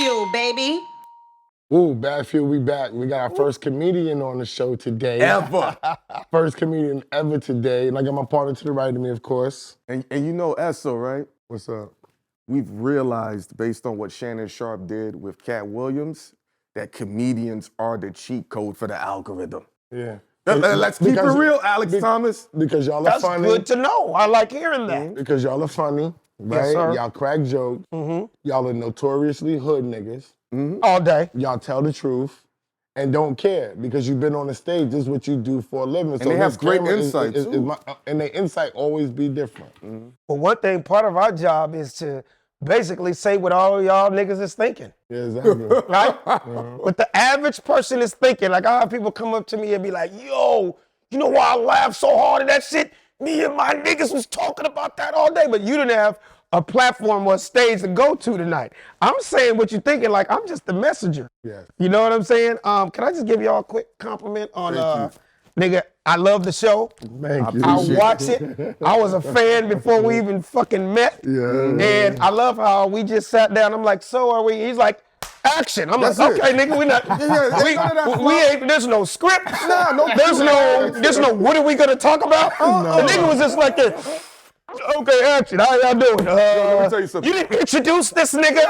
BagFuel, baby. Ooh, BagFuel, we back. We got our first comedian on the show today. Ever. First comedian ever today. And I got my partner to the right of me, of course. And you know Esso, right? What's up? We've realized, based on what Shannon Sharp did with Cat Williams, that comedians are the cheat code for the algorithm. Yeah. Let's keep it real, Alex Thomas. Because y'all are That's funny. good to know. I like hearing that. Because y'all are funny, right? Yes, sir. Y'all crack jokes. Y'all are notoriously hood niggas. All day. Y'all tell the truth and don't care because you've been on the stage. This is what you do for a living. And they have great insight, too. And their insight always be different. Well, one thing, part of our job is to basically say what all y'all niggas is thinking. Yeah, exactly. Right? What the average person is thinking. Like, I have people come up to me and be like, yo, you know why I laughed so hard at that shit? Me and my niggas was talking about that all day, but you didn't have a platform or a stage to go to tonight. I'm saying what you're thinking, like I'm just the messenger. Yes. You know what I'm saying? Can I just give y'all a quick compliment on, nigga, I love the show. Thank you. I watch it. I was a fan before we even fucking met. Yeah. And I love how we just sat down. I'm like, so are we? He's like, action. I'm like, okay, nigga, we not. We ain't. There's no script. There's no. What are we gonna talk about? The nigga was just like this. Okay, action. How y'all doing? Let me tell you something. You didn't introduce this nigga.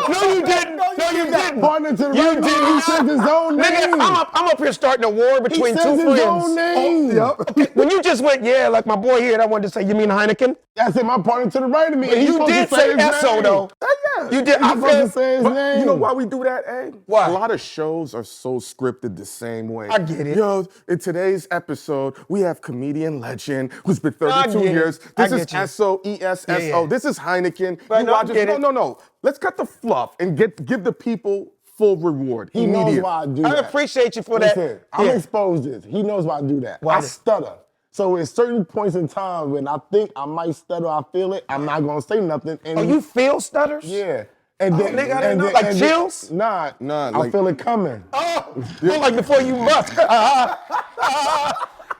No, you didn't. No, you didn't. Partner to the You right, did. he says his own name. Nigga, I'm up here starting a war between He two says friends. his own name. Okay, when you just went, yeah, like my boy here, I wanted to say, you mean Hynaken? That's it, my partner to the right of me. But and you did say Esso, though. Yeah. You did. He's supposed to say his But name. you know why we do that, eh? Why? A lot of shows are so scripted the same way. I get it. Yo, in today's episode, we have comedian legend who's been I 32 get it. years. I This is get you. Esso, E-S-S-O. Yeah. This is Hynaken. But You no, I watch get it. No. Let's cut the fluff and give the people full reward. He knows why I do that. I appreciate you for Listen, that. I'm Yeah. exposed this. He knows why I do that. Why? I stutter. So at certain points in time when I think I might stutter, I feel it, I'm not gonna say nothing. And Oh, you feel stutters? Yeah. And then, nigga, I didn't know. Like chills? Nah, Nah, I like- feel it coming. Oh, like before you bust.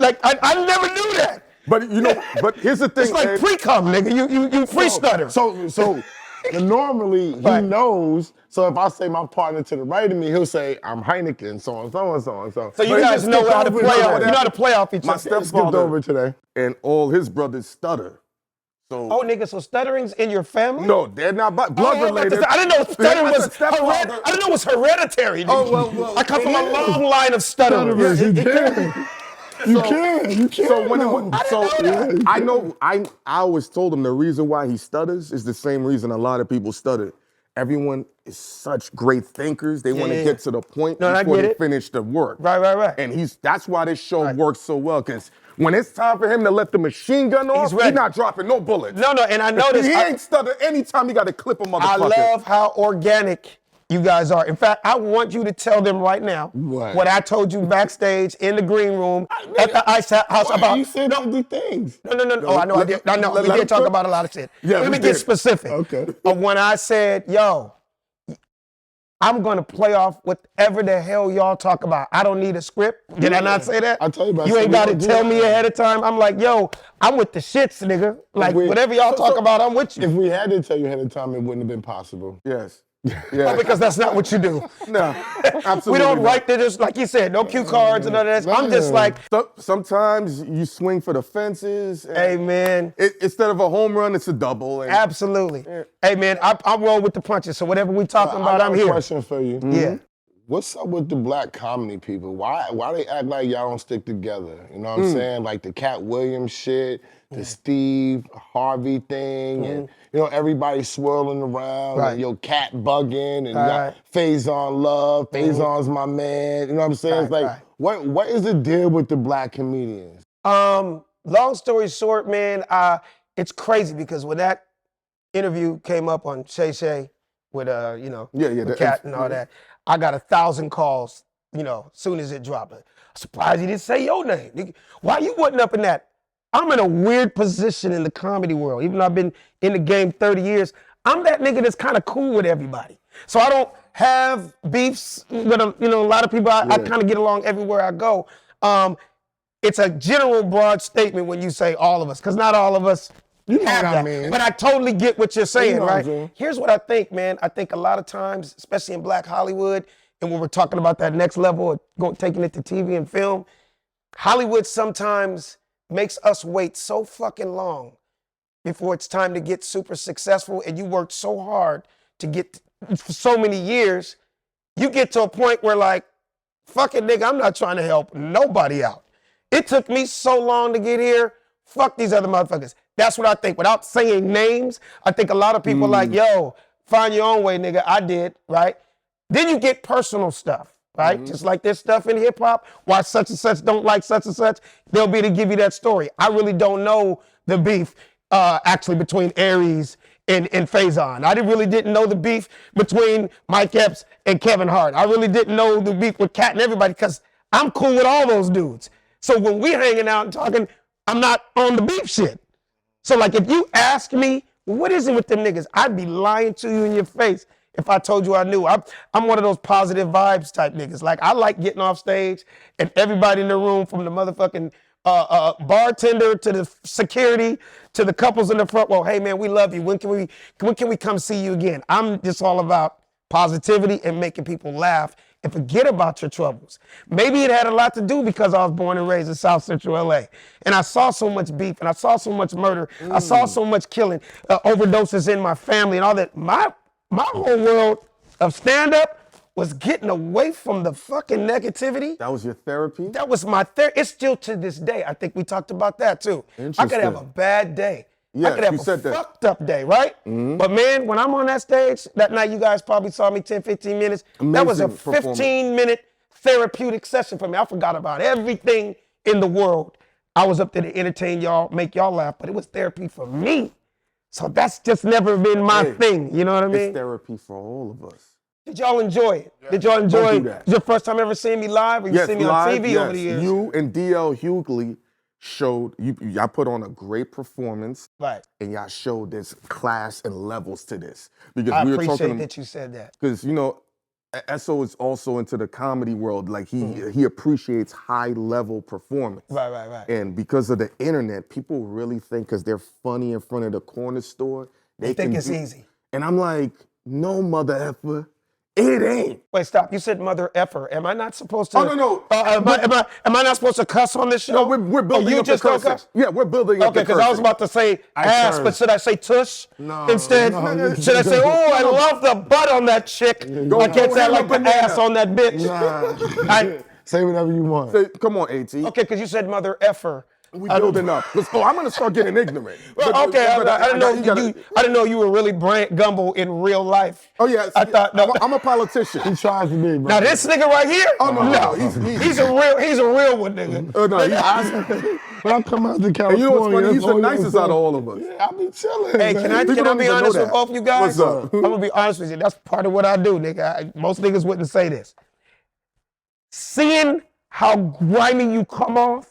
Like, I never knew that. But you know, but here's the thing. It's like Ed. pre-cum, nigga. You pre-stutter. So normally he Right. knows. So if I say my partner to the right of me, he'll say I'm Hynaken, so on, so on, so on. So So you But guys just know skipped how to over play today. off. You know how to play off each My other. Skipped stepfather over today. and all his brothers stutter. So Oh, nigga, so stuttering's in your family? no, they're not blood Oh, related. I didn't know stuttering I was said stepfather. I didn't know it was hereditary. Oh, well, I come from a it is. long line of stutterers. You can. You can. So when though. I always told him the reason why he stutters is the same reason a lot of people stutter. Everyone is such great thinkers. They want to Yeah. get to the point No, I before get they it. finish the work. Right. And that's why this show works so well, because when it's time for him to let the machine gun off, he's ready. not dropping no bullets. No, and I noticed. He ain't stutter anytime he got to clip a motherfucker. I love how organic you guys are. In fact, I want you to tell them right now What? I told you backstage in the green room at the Ice House about. You said all these things. No. Oh, I know. I did. I know. We did talk about a lot of shit. Yeah, Let we me get did. specific. Okay. Of when I said, yo, I'm going to play off whatever the hell y'all talk about. I don't need a script. Did I not say that? I tell you about You ain't got to something. tell me ahead of time. I'm like, yo, I'm with the shits, nigga. Like, whatever y'all talk about, I'm with you. If we had to tell you ahead of time, it wouldn't have been possible. Yes. Oh, Yeah. because that's not what you do. No, absolutely. We don't not. write there, just like you said, no cue cards and none of that. I'm just like, Sometimes you swing for the fences. and hey, man. Instead of a home run, it's a double. And Absolutely. Hey, man, I roll with the punches. So whatever we talking I about, got I'm a here. question for you. Yeah. What's up with the black comedy people? Why they act like y'all don't stick together? You know what I'm saying? Like the Cat Williams shit, the Steve Harvey thing, and you know everybody swirling around, Right. and your cat bugging, and you Right. got Faison Love. Faison's my man. You know what I'm saying? It's like, Right. what is the deal with the black comedians? Long story short, man, it's crazy because when that interview came up on Shay Shay with the Cat and all that, I got 1,000 calls, as soon as it dropped. I'm surprised he didn't say your name. Nigga. Why you wasn't up in that? I'm in a weird position in the comedy world. Even though I've been in the game 30 years, I'm that nigga that's kind of cool with everybody. So I don't have beefs with a lot of people. I kind of get along everywhere I go. It's a general broad statement when you say all of us, because not all of us You know have what I that. mean. But I totally get what you're saying, know what I'm right? saying. Here's what I think, man. I think a lot of times, especially in Black Hollywood, and when we're talking about that next level of taking it to TV and film, Hollywood sometimes makes us wait so fucking long before it's time to get super successful, and you worked so hard to get for so many years, you get to a point where like, fuck it, nigga, I'm not trying to help nobody out. It took me so long to get here. Fuck these other motherfuckers. That's what I think. Without saying names, I think a lot of people like, yo, find your own way, nigga. I did, right? Then you get personal stuff, right? Just like this stuff in hip hop, why such and such don't like such and such, they'll be to give you that story. I really don't know the beef actually between Aries and Faison. I really didn't know the beef between Mike Epps and Kevin Hart. I really didn't know the beef with Cat and everybody because I'm cool with all those dudes. So when we hanging out and talking, I'm not on the beef shit. So like if you ask me, what is it with them niggas? I'd be lying to you in your face if I told you I knew. I'm one of those positive vibes type niggas. Like I like getting off stage and everybody in the room from the motherfucking bartender to the security to the couples in the front row. Hey man, we love you. When can we come see you again? I'm just all about positivity and making people laugh and forget about your troubles. Maybe it had a lot to do because I was born and raised in South Central LA. And I saw so much beef and I saw so much murder. I saw so much killing, overdoses in my family and all that. My whole world of stand-up was getting away from the fucking negativity. That was your therapy? That was my therapy. It's still to this day. I think we talked about that too. I could have a bad day. Yes, I could have a fucked up day, right? But man, when I'm on that stage, that night you guys probably saw me 10, 15 minutes. That was a 15-minute therapeutic session for me. I forgot about everything in the world. I was up there to entertain y'all, make y'all laugh, but it was therapy for me. So that's just never been my thing, you know what I mean? It's therapy for all of us. Did y'all enjoy it? Yeah. Did y'all enjoy it? Was your first time ever seeing me live or you seen me on TV over the years? You and D.L. Hughley showed, y'all put on a great performance. Right. And y'all showed this class and levels to this. Because I we were appreciate talking, that you said that. because, you know, Esso is also into the comedy world. Like he appreciates high level performance. Right. And because of the internet, people really think because they're funny in front of the corner store, they think it's easy. And I'm like, no, mother effer. It ain't. Wait, stop. You said mother effer. Am I not supposed to? Oh, no. Am I not supposed to cuss on this show? No, we're building up the curses. Yeah, we're building up the curses. Okay, because I was about to say ass, but should I say tush instead? Should I say, oh, I love the butt on that chick. I can't say I like the ass on that bitch. Say whatever you want. Come on, AT. Okay, because you said mother effer. We building up. I'm gonna start getting ignorant. Well, okay, I didn't know you were really Brant Gumble in real life. Oh yeah, I thought no. I'm a politician. He tries to be, bro. Now this nigga right here. Oh no, he's a real one, nigga. When I come out to California, and you know what's funny? He's the nicest out of all of us. Yeah, I be chilling. Hey, can I be honest with both you guys? What's up? I'm gonna be honest with you. That's part of what I do, nigga. Most niggas wouldn't say this. Seeing how grimy you come off.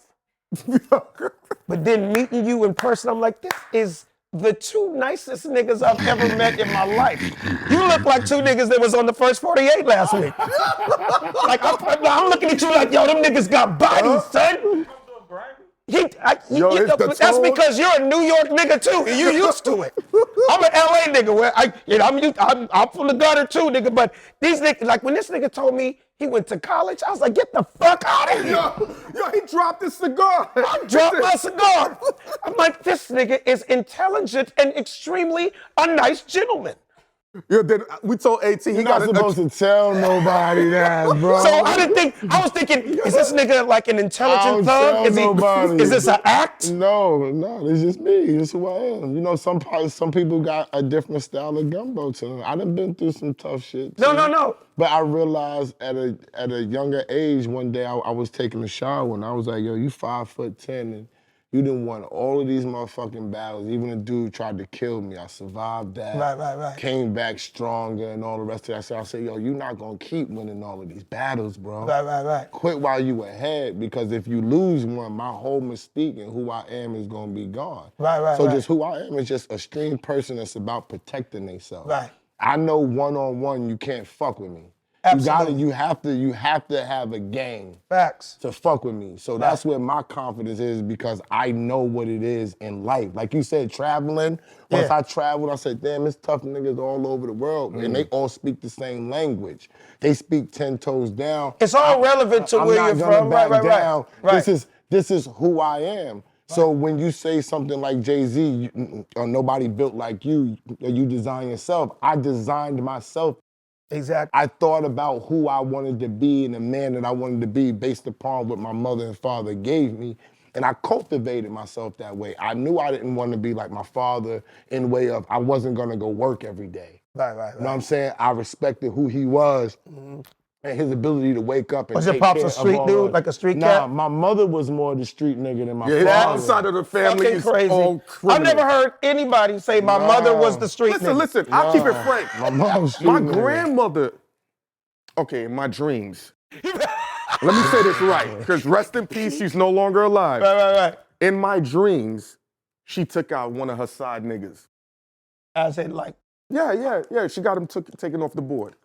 But then meeting you in person, I'm like, this is the two nicest niggas I've ever met in my life. You look like two niggas that was on the first 48 last week. Like, I'm looking at you like, yo, them niggas got bodies, son. That's because you're a New York nigga too. You used to it. I'm an LA nigga where I'm from the gutter too, nigga. But these niggas, like when this nigga told me he went to college, I was like, get the fuck out of here. Yo, he dropped his cigar. I dropped my cigar. I'm like, this nigga is intelligent and extremely a nice gentleman. Yeah, then we told AT he got supposed to tell nobody that, bro. So I was thinking, is this nigga like an intelligent thug? Is this an act? No, it's just me. It's who I am. You know, some people got a different style of gumbo to them. I done been through some tough shit. No. But I realized at a younger age, one day I was taking a shower and I was like, yo, you 5'10" and you done won all of these motherfucking battles. Even a dude tried to kill me. I survived that. Right. Came back stronger and all the rest of that. So I said, yo, you're not gonna keep winning all of these battles, bro. Right. Quit while you ahead, because if you lose one, my whole mystique and who I am is gonna be gone. Right. So just who I am is just a stream person that's about protecting themselves. Right. I know one-on-one you can't fuck with me. Absolutely. You have to have a game Facts. to fuck with me. So that's where my confidence is because I know what it is in life. Like you said, traveling. Once I traveled, I said, damn, it's tough niggas all over the world. And they all speak the same language. They speak 10 toes down. It's all relevant to where you're from. Right. This is who I am. So when you say something like Jay-Z, or nobody built like you, or you design yourself, I designed myself. Exactly. I thought about who I wanted to be and the man that I wanted to be based upon what my mother and father gave me. And I cultivated myself that way. I knew I didn't want to be like my father in the way of I wasn't going to go work every day. Right. You know what I'm saying? I respected who he was. And his ability to wake up and Was your take pops care a street of dude, like a street Nah, cat? my mother was more the street nigga than my Yeah, father. that side of the family Fucking is crazy. all criminal. I've never heard anybody say my mother was the street nigga. Listen, I'll keep it frank. My mom's street My nigga. grandmother, okay, in my dreams. Let me say this right, because rest in peace, she's no longer alive. Right. In my dreams, she took out one of her side niggas. As in, like, Yeah, she got him taken off the board.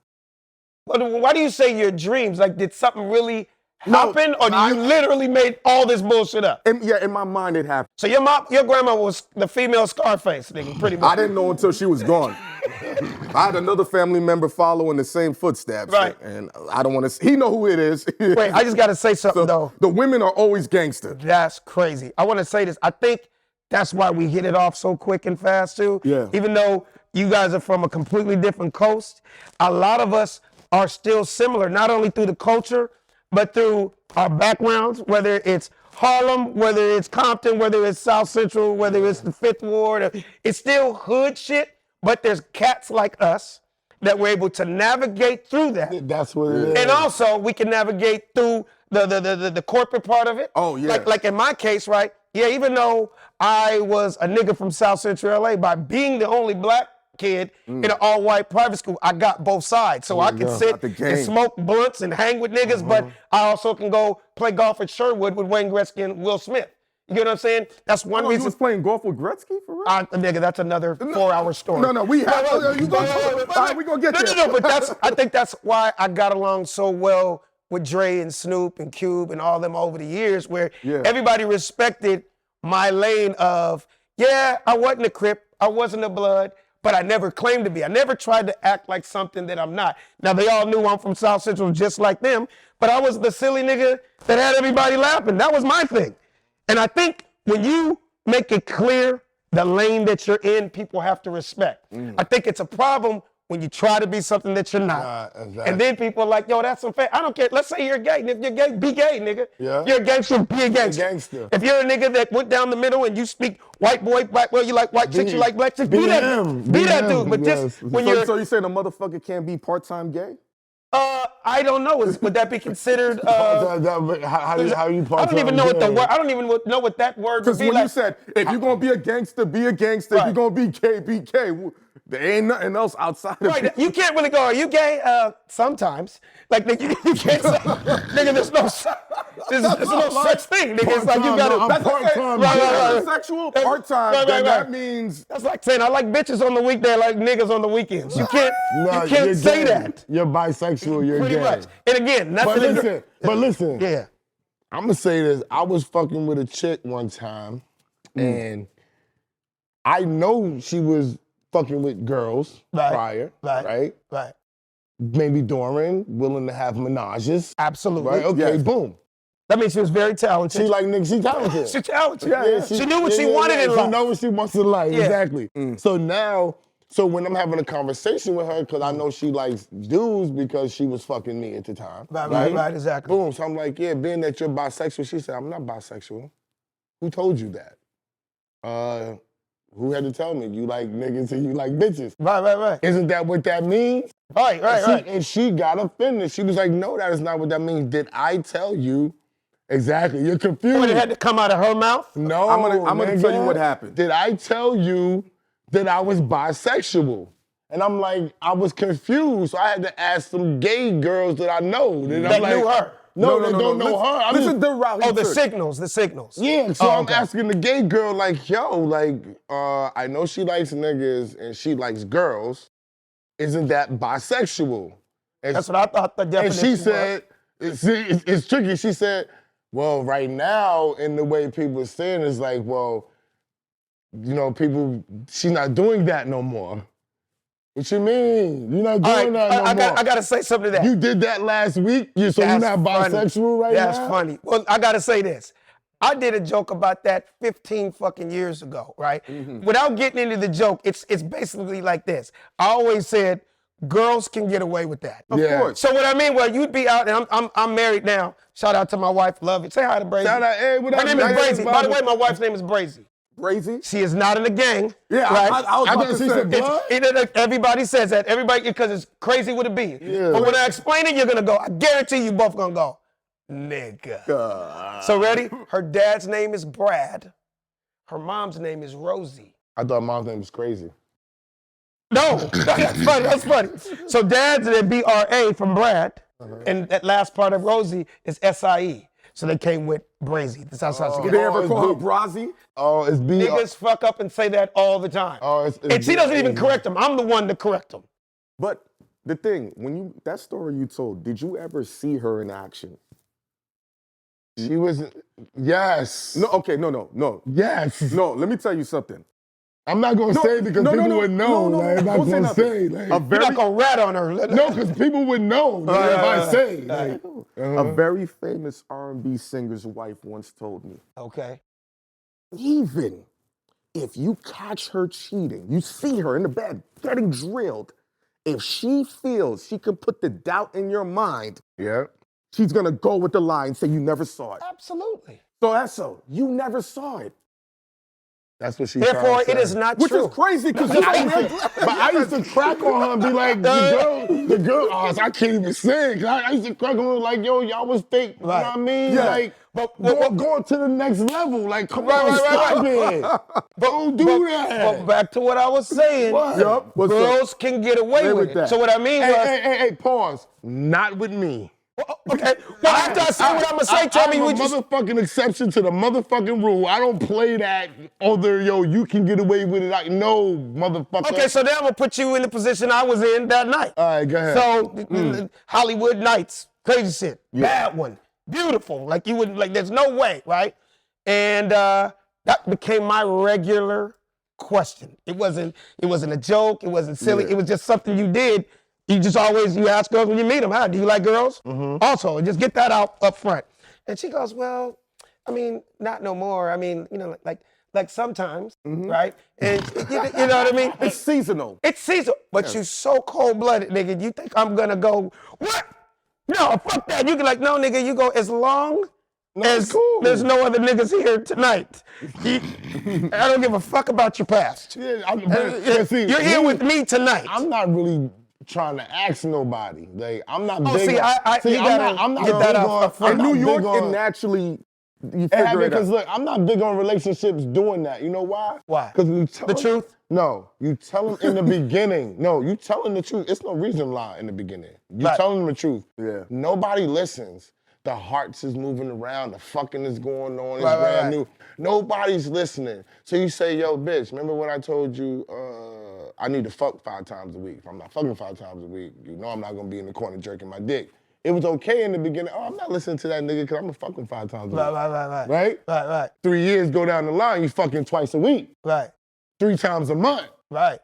why do you say your dreams? Like, did something really happen, or you literally made all this bullshit up? In my mind, it happened. So your grandma was the female Scarface, nigga, pretty much. I didn't know until she was gone. I had another family member follow in the same footsteps. Right. And I don't want to, he know who it is. Wait, I just got to say something, though. The women are always gangster. That's crazy. I want to say this. I think that's why we hit it off so quick and fast, too. Yeah. Even though you guys are from a completely different coast, a lot of us are still similar, not only through the culture, but through our backgrounds, whether it's Harlem, whether it's Compton, whether it's South Central, whether it's the Fifth Ward. It's still hood shit, but there's cats like us that were able to navigate through that. That's what it is. And also, we can navigate through the corporate part of it. Oh, yeah. Like in my case, right? Yeah, even though I was a nigga from South Central LA, by being the only black kid in an all-white private school, I got both sides. So I can sit and smoke blunts and hang with niggas, but I also can go play golf at Sherwood with Wayne Gretzky and Will Smith. You get what I'm saying? That's one reason. You was playing golf with Gretzky, for real? Nigga, that's another 4-hour story. No, we have. You gonna we gonna get there. No, but I think that's why I got along so well with Dre and Snoop and Cube and all them over the years, where everybody respected my lane of, I wasn't a Crip, I wasn't a Blood, but I never claimed to be. I never tried to act like something that I'm not. Now, they all knew I'm from South Central just like them, but I was the silly nigga that had everybody laughing. That was my thing. And I think when you make it clear the lane that you're in, people have to respect. I think it's a problem when you try to be something that you're not. Exactly. And then people are like, yo, that's unfair. I don't care. Let's say you're gay. If you're gay, be gay, nigga. Yeah. You're a gangster, be a gangster. If you're a nigga that went down the middle and you speak white boy, black boy, you like white chicks, you like black chicks, be that. Be that dude. But just when you're... So you saying a motherfucker can't be part-time gay? I don't know. Would that be considered? How you I don't even know what the word. I don't even know what that word would be. Because when like. you said if you're gonna be a gangster, be a gangster. If you're gonna be gay, be gay. There ain't nothing else outside of Right. You can't really go, are you gay? Sometimes. Like, nigga, you can't say, nigga, there's no such thing. Nigga, it's like you gotta. That's part-time. Right. Sexual part-time. Then that means that's like saying I like bitches on the weekday, I like niggas on the weekends. You can't. You can't say that. You're bisexual. You're pretty gay. much. And again, nothing. But listen. Yeah. I'm gonna say this. I was fucking with a chick one time, and I know she was fucking with girls prior, right? Maybe during, willing to have menages. Absolutely. Right? Okay, boom. That means she was very talented. She like niggas, she talented. She's talented. Yeah, she knew what she wanted in life. She know what she wants in life, Yeah. exactly. So now, when I'm having a conversation with her, because I know she likes dudes because she was fucking me at the time. Right, exactly. Boom, so I'm like, being that you're bisexual, she said, I'm not bisexual. Who told you that? Who had to tell me? You like niggas and you like bitches. Right. Isn't that what that means? Right. And she got offended. She was like, no, that is not what that means. Did I tell you? Exactly, you're confused. But it had to come out of her mouth? No, I'm gonna tell you what happened. Did I tell you that I was bisexual? And I'm like, I was confused. So I had to ask some gay girls that I know. That knew her. No, they don't know her. This is the route. Oh, the signals. Yeah, so I'm asking the gay girl, like, yo, like, I know she likes niggas and she likes girls. Isn't that bisexual? That's what I thought the And definition she was. said, it's tricky. She said, well, right now, in the way people are saying, it's like, well, you know, she's not doing that no more. What you mean? You're not doing that no more. I gotta say something to that. You did that last week, so you're not bisexual right now? That's funny. Well, I gotta say this. I did a joke about that 15 fucking years ago, right? Without getting into the joke, it's basically like this. I always said, girls can get away with that. Of course. So what I mean, well, you'd be out, and I'm married now. Shout out to my wife, love it. Say hi to Brazy. Shout out, hey, what up? Her name is Brazy. By the way, my wife's name is Brazy. Brazy? She is not in a gang. Yeah, right? I was about to say. Everybody says that. Everybody, because it's crazy with a B. Yeah. But when I explain it, you're gonna go. I guarantee you both gonna go, nigga. So ready? Her dad's name is Brad. Her mom's name is Rosie. I thought mom's name was crazy. No, that's funny. That's funny. So dad's is B-R-A from Brad, and that last part of Rosie is S-I-E. So they came with Brazy. That's how she Did they ever call her Brazy? Oh, it's B. Niggas fuck up and say that all the time. Oh, and she doesn't even correct them. I'm the one to correct them. But the thing, that story you told, did you ever see her in action? She was, yes. No, okay, no. Yes. No, let me tell you something. I'm not going to say it because people would know. Like, I'm not going to say. Like, You're not going to rat on her. No, because people would know if I say. Like, A very famous R&B singer's wife once told me, okay, even if you catch her cheating, you see her in the bed getting drilled, if she feels she can put the doubt in your mind, yeah, she's going to go with the lie and say you never saw it. Absolutely. So you never saw it. That's what she Therefore, it is not Which true. is crazy because But I used to crack on her and be like, the girl, I can't even sing. I used to crack on her like, yo, y'all was fake. You know what I mean? Yeah. Like, going to the next level. Like, come on, stop it. Don't do that. But back to what I was saying, girls can get away with it. So what I mean was... Hey, pause. Not with me. Okay, well, after I say what I'm going to say, tell me what you... I'm a motherfucking exception to the motherfucking rule. I don't play that other, you can get away with it. Like, no, motherfucker. Okay, so then I'm going to put you in the position I was in that night. All right, go ahead. So, Hollywood Nights, crazy shit, bad one, beautiful. Like, you would, like, there's no way, right? And that became my regular question. It wasn't a joke. It wasn't silly. Yeah. It was just something you did. You ask girls when you meet them, do you like girls? Also, just get that out up front. And she goes, well, I mean, not no more. I mean, like sometimes, right? And you know what I mean? It's seasonal. It's seasonal, but you so cold-blooded, nigga. You think I'm gonna go, what? No, fuck that. You can like, no, nigga, you go as long as there's no other niggas here tonight. I don't give a fuck about your past. Yeah, you're here with me tonight. I'm not really trying to ask nobody. Like, I'm not big see, I'm not get that big out on... In New York, it naturally... You figure it out. Because look, I'm not big on relationships doing that. You know why? Why? Because you tell the truth? No, you tell them in the beginning. No, you tell them the truth. It's no reason to lie in the beginning. You tell them the truth. Yeah. Nobody listens. The hearts is moving around. The fucking is going on. It's brand new. Nobody's listening. So you say, yo, bitch, remember when I told you I need to fuck 5 times a week? If I'm not fucking 5 times a week, you know I'm not going to be in the corner jerking my dick. It was okay in the beginning. Oh, I'm not listening to that nigga because I'm going to fuck him 5 times a week. Right? 3 years go down the line, you fucking twice a week. Right. 3 times a month. Right.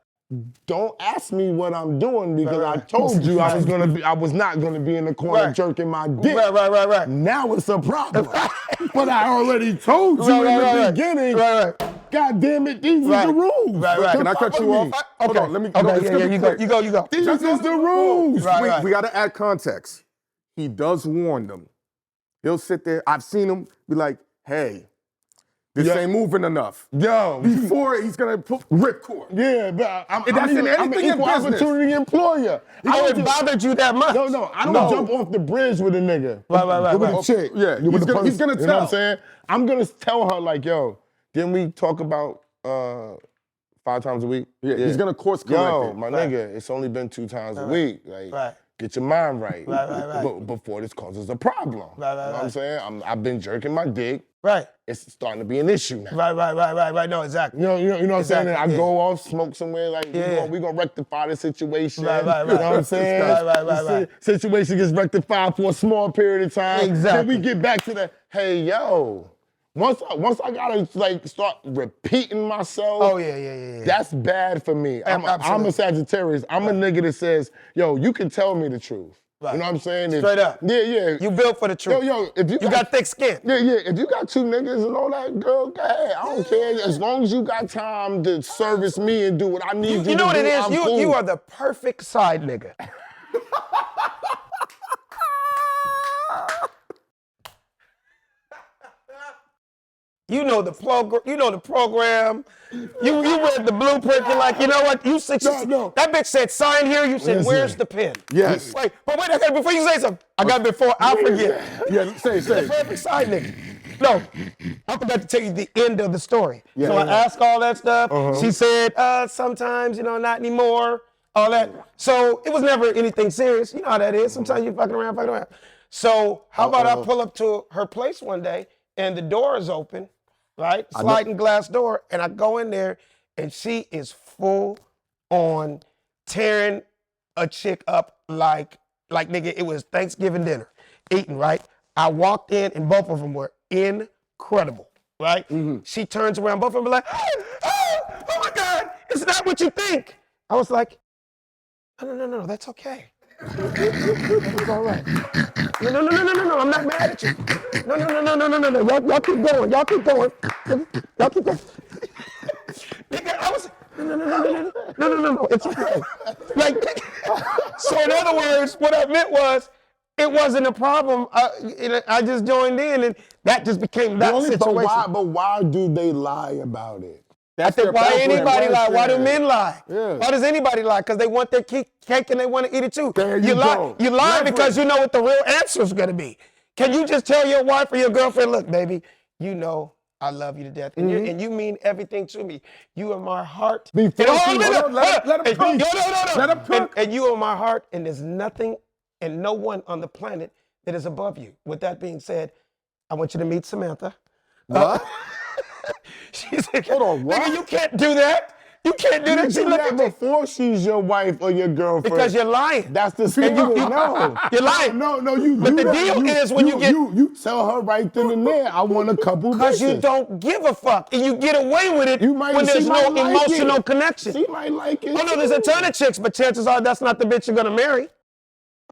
Don't ask me what I'm doing because I told you I was not gonna be in the corner jerking my dick. Right. Now it's a problem. But I already told you in the beginning. God damn it, these are the rules. Right. Can I cut you off? Hold on, let me You go. These are the rules. We gotta add context. He does warn them. He'll sit there, I've seen him be like, hey, this ain't moving enough. Yo. Before he's gonna put ripcord. Yeah, but I'm an in equal business. opportunity employer. How it bothered you that much? No, I don't jump off the bridge with a nigga. With a chick. Yeah, With a he's gonna You know what I'm saying? I'm gonna tell her like, yo, didn't we talk about 5 times a week? Yeah, he's gonna course correct Yo, it. my nigga, it's only been 2 times a week. Like, get your mind right. Right. But before this causes a problem. Right. You know what I'm saying? I've been jerking my dick. Right. It's starting to be an issue now. Right. No, exactly. You know what I'm saying? And I yeah. go off, smoke somewhere, like, Yeah. we gonna rectify the situation. Right. You know what I'm saying? Right. The situation gets rectified for a small period of time. Exactly. Then we get back to the, hey, yo, once I gotta, like, start repeating myself. Oh, yeah. That's bad for me. I'm a Sagittarius. I'm a nigga that says, yo, you can tell me the truth. Right. You know what I'm saying? Straight up. Yeah. You built for the truth. Yo, if you got thick skin. Yeah. If you got 2 niggas and all that, girl, go ahead. I don't care. As long as you got time to service me and do what I need you to do. You know what it is? I'm You cool. are the perfect side nigga. You know the program. You read the blueprint. You're like, you know what? You said No. that bitch said sign here. You said, Listen. where's the pen? Yes. Wait, okay, before you say something, I got before I forget. Yeah, say. The perfect side nigga. No, I forgot to tell you the end of the story. Yeah, so I asked all that stuff. She said, sometimes, not anymore. All that. So it was never anything serious. You know how that is. Sometimes you're fucking around. So how about I pull up to her place one day and the door is open, right? Sliding glass door, and I go in there and she is full on tearing a chick up like nigga, it was Thanksgiving dinner, eating, right? I walked in and both of them were incredible, right? She turns around, both of them were like, oh my God, it's not what you think. I was like, no, that's okay. It's all right. No, I'm not mad at you. No. Y'all keep going. Nigga, I was, no, it's okay. Like, so in other words, what I meant was, it wasn't a problem. I just joined in and that just became that situation. But why do they lie about it? That's Why anybody lie? Why do men lie? Yeah. Why does anybody lie? Because they want their cake and they want to eat it too. There you go. You lie because you know what the real answer is going to be. Can you just tell your wife or your girlfriend, look, baby, you know I love you to death, and you mean everything to me. You are my heart. Let him cook. And you are my heart, and there's nothing and no one on the planet that is above you. With that being said, I want you to meet Samantha. What? She said, hold on, what? Nigga, you can't do that. You can't do that. She You do looked that at me. before she's your wife or your girlfriend. Because you're lying. That's the secret. No. You're lying. No, you But do the that. deal is when you get- You tell her right then and there, I want a couple Because you bitches. don't give a fuck. And you get away with it when there's she no might like emotional it. connection. She might like it. Oh, no, there's a ton of chicks, but chances are that's not the bitch you're going to marry.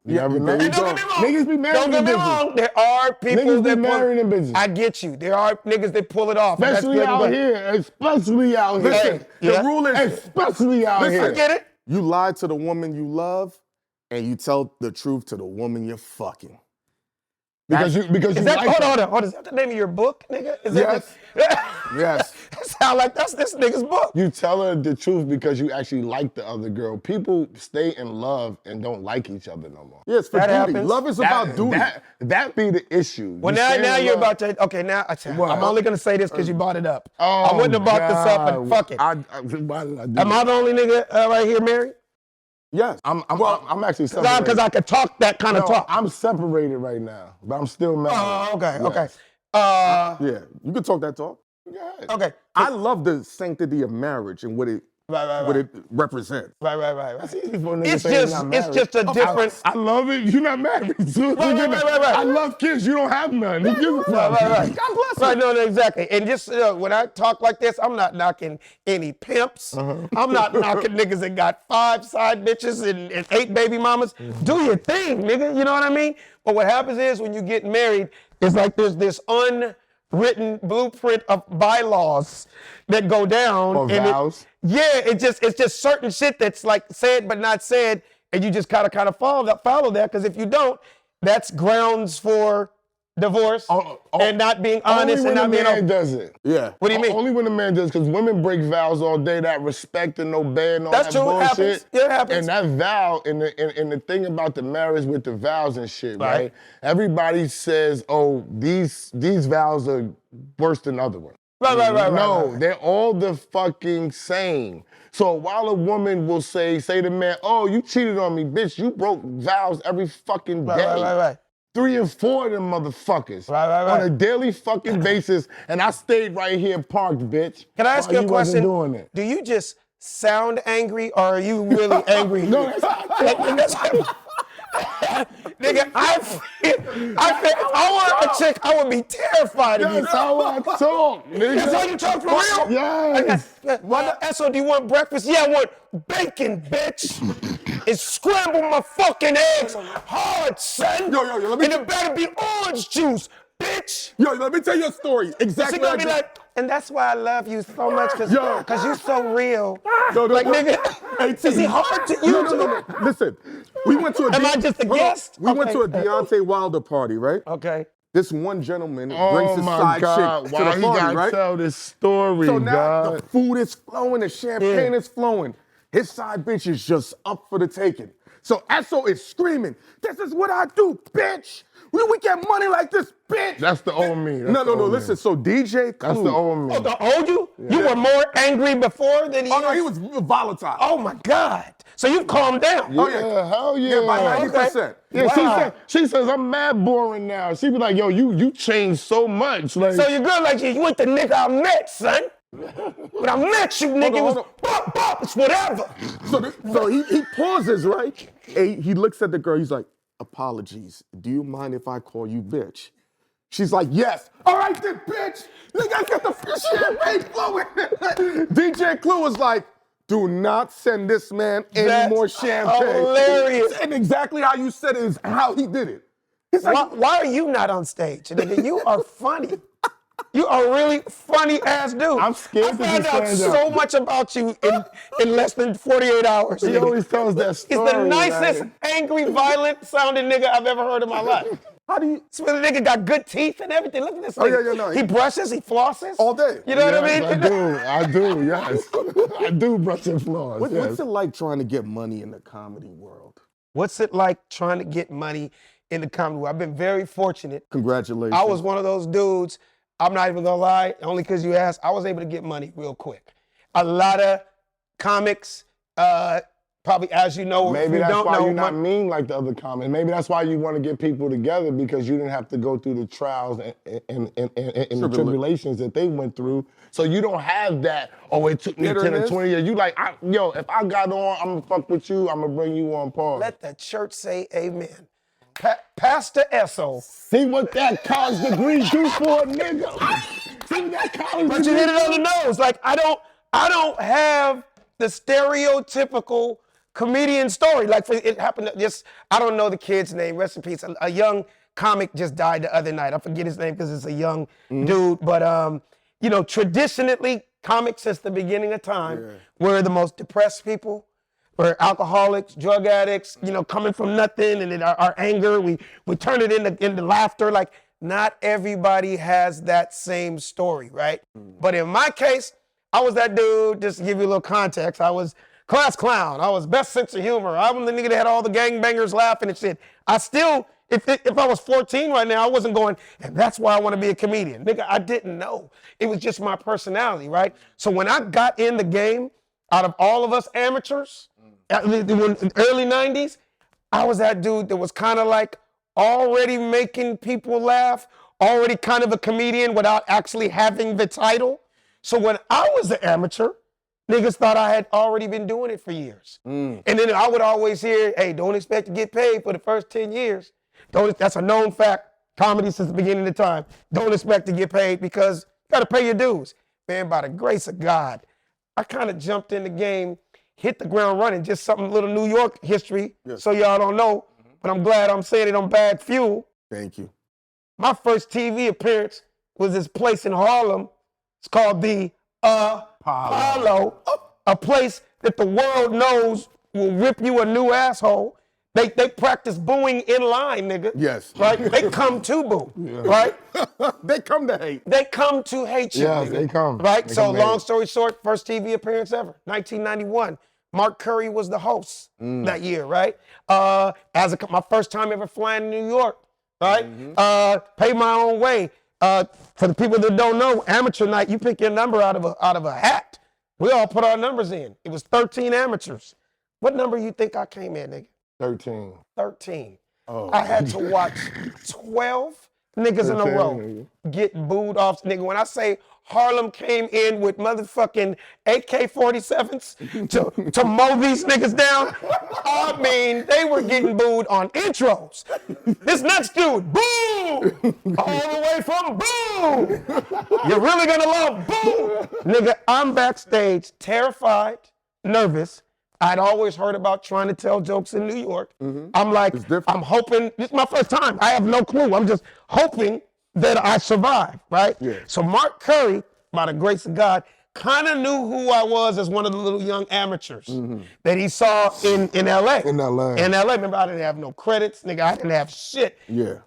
You never know. there you Don't go. get me wrong. Niggas be marrying Don't get me them bitches. wrong. There are people Niggas be that marrying them bitches. I get you. There are niggas that pull it off. and that's Especially good and out good. here. Especially out here. Listen, Yeah. the rule is, Especially out I here. get it. you lie to the woman you love, and you tell the truth to the woman you're fucking. Because you Is like that, her. hold on. Is that the name of your book, nigga? Is Yes. That Yes. That sound like that's this nigga's book. You tell her the truth because you actually like the other girl. People stay in love and don't like each other no more. Yes, for That duty. happens. Love is about duty. That be the issue. Well, You now stay in you're love. about to, okay, now I'm only going to say this because you brought it up. Oh, I wouldn't have brought this up, but God. fuck it. Why did I do Am I that? the only nigga right here married? Yes. I'm actually separated. Because I could talk that kind of No, talk. I'm separated right now, but I'm still married. Oh, okay. Yes. Yeah, you can talk that talk. Go ahead. Okay. I love the sanctity of marriage and what it represents. Right. It's easy for a nigga It's to say he's just, not it's married. just a different. I love it. You're not married. Right. I love kids. You don't have none. Who gives a fuck? Right. God bless Right, you. no, exactly. And just when I talk like this, I'm not knocking any pimps. I'm not knocking niggas that got 5 side bitches and 8 baby mamas. Do your thing, nigga. You know what I mean? But what happens is when you get married, it's like there's this unwritten blueprint of bylaws that go down. Or vows. It's just certain shit that's like said but not said, and you just kind of follow that. Because if you don't, that's grounds for divorce and not being honest and not Only being when a man does it. Yeah. What do you mean? Only when a man does, because women break vows all day, that respect and obey and all That's that true, it bullshit. happens. Yeah, it happens. And that vow, and the thing about the marriage with the vows and shit, right? Everybody says, oh, these vows are worse than other ones. No, they're all the fucking same. So while a woman will say to man, oh, you cheated on me, bitch, you broke vows every fucking day. Right. 3 and 4 of them motherfuckers. Right. On a daily fucking basis, and I stayed right here parked, bitch. Can I ask you a question? Doing it. Do you just sound angry, or are you really angry? No, that's not Nigga, I feel if I were a chick, I would be terrified of you. That's how I talk, nigga. That's how you talk for real? Yes. So do you want breakfast? Yeah, I want bacon, bitch. And scramble my fucking eggs hard, son. Yo, let me... And it better be orange juice, bitch. Yo, let me tell you a story. Exactly. She gonna be like, and that's why I love you so much, cause you're so real. Like, nigga, is he hard to you? No. Listen, we went to a... Am I just a guest? We went to a Deontay Wilder party, right? Okay. This one gentleman brings his side chick to the party, right? Tell this story, so now God. the food is flowing, the champagne is flowing. His side bitch is just up for the taking. So Esso is screaming, this is what I do, bitch. We get money like this, bitch. That's the old me. No, listen, so DJ Clue. That's the old me. Oh, the old you? Yeah. You were more angry before than he Oh, no, he was volatile. Oh, my God. So you've calmed down. Yeah, hell yeah. Yeah, by 90%. Yeah, Wow. she says, I'm mad boring now. She be like, yo, you changed so much. Like, So your girl like you ain't the nigga I met, son. When I met you, nigga, it was bop, it's whatever. So he pauses, right? And he looks at the girl, he's like, apologies, do you mind if I call you bitch? She's like, yes. All right then, bitch. Nigga, got the champagne flowing. DJ Clue was like, do not send this man any more champagne. Hilarious. And exactly how you said it is how he did it. It's like, Why are you not on stage? Nigga, you are funny. You are a really funny ass dude. I'm scared to I found out stand so up. much about you in less than 48 hours. He always tells that story. He's the nicest, angry, violent sounding nigga I've ever heard in my life. how do you? So the nigga got good teeth and everything. Look at this Oh, nigga. yeah, no. He brushes, he flosses. All day. You know what I mean? I do, yes. I do brush and floss, What's yes. it like trying to get money in the comedy world? What's it like trying to get money in the comedy world? I've been very fortunate. Congratulations. I was one of those dudes, I'm not even gonna lie, only because you asked, I was able to get money real quick. A lot of comics, probably as you know, Maybe if you that's don't why know, you're not mean like the other comics. Maybe that's why you want to get people together, because you didn't have to go through the trials and the tribulations that they went through. So you don't have that, oh, it took me 10 or 20 years. You like, if I got on, I'm gonna fuck with you, I'm gonna bring you on par. let the church say amen. Pastor Esso. See what that college degree do for a nigga? See what that college But you degree hit it on do? the nose. Like, I don't have the stereotypical comedian story. Like, it happened to just, I don't know the kid's name, rest in peace. A young comic just died the other night. I forget his name because it's a young dude. But, you know, traditionally, comics since the beginning of time were the most depressed people. We're alcoholics, drug addicts, you know, coming from nothing, and then our anger, we turn it into laughter. Like, not everybody has that same story, right? But in my case, I was that dude, just to give you a little context, I was class clown, I was best sense of humor, I was the nigga that had all the gangbangers laughing and shit. I still, if I was 14 right now, I wasn't going, and that's why I want to be a comedian. Nigga, I didn't know. It was just my personality, right? So when I got in the game, out of all of us amateurs, in the early 90s, I was that dude that was kind of like already making people laugh, already kind of a comedian without actually having the title. So when I was an amateur, niggas thought I had already been doing it for years. And then I would always hear, hey, don't expect to get paid for the first 10 years. That's a known fact, comedy since the beginning of time. Don't expect to get paid because you gotta pay your dues. Man, by the grace of God, I kind of jumped in the game, hit the ground running, just something little New York history, so y'all don't know, but I'm glad I'm saying it on BagFuel. Thank you. My first TV appearance was this place in Harlem. It's called the Apollo, a place that the world knows will rip you a new asshole. They practice booing in line, nigga. Yes. Right? They come to boo, right? They come to hate. They come to hate you. Yes, nigga. they come. Right? They So come long hate. story short, first TV appearance ever, 1991. Mark Curry was the host that year, right? My first time ever flying to New York, right? Paid my own way. For the people that don't know, amateur night, you pick your number out of a hat. We all put our numbers in. It was 13 amateurs. What number you think I came in, nigga? 13. 13. Oh. I had to watch 12 niggas in a row get booed off. Nigga, when I say Harlem came in with motherfucking AK-47s to mow these niggas down, I mean, they were getting booed on intros. This next dude, boo! All the way from boo! You're really gonna love boo! Nigga, I'm backstage, terrified, nervous. I'd always heard about trying to tell jokes in New York. I'm like, I'm hoping, this is my first time. I have no clue. I'm just hoping that I survive, right? Yeah. So Mark Curry, by the grace of God, kind of knew who I was as one of the little young amateurs that he saw in LA. In LA. In LA, remember, I didn't have no credits, nigga. I didn't have shit. Yeah.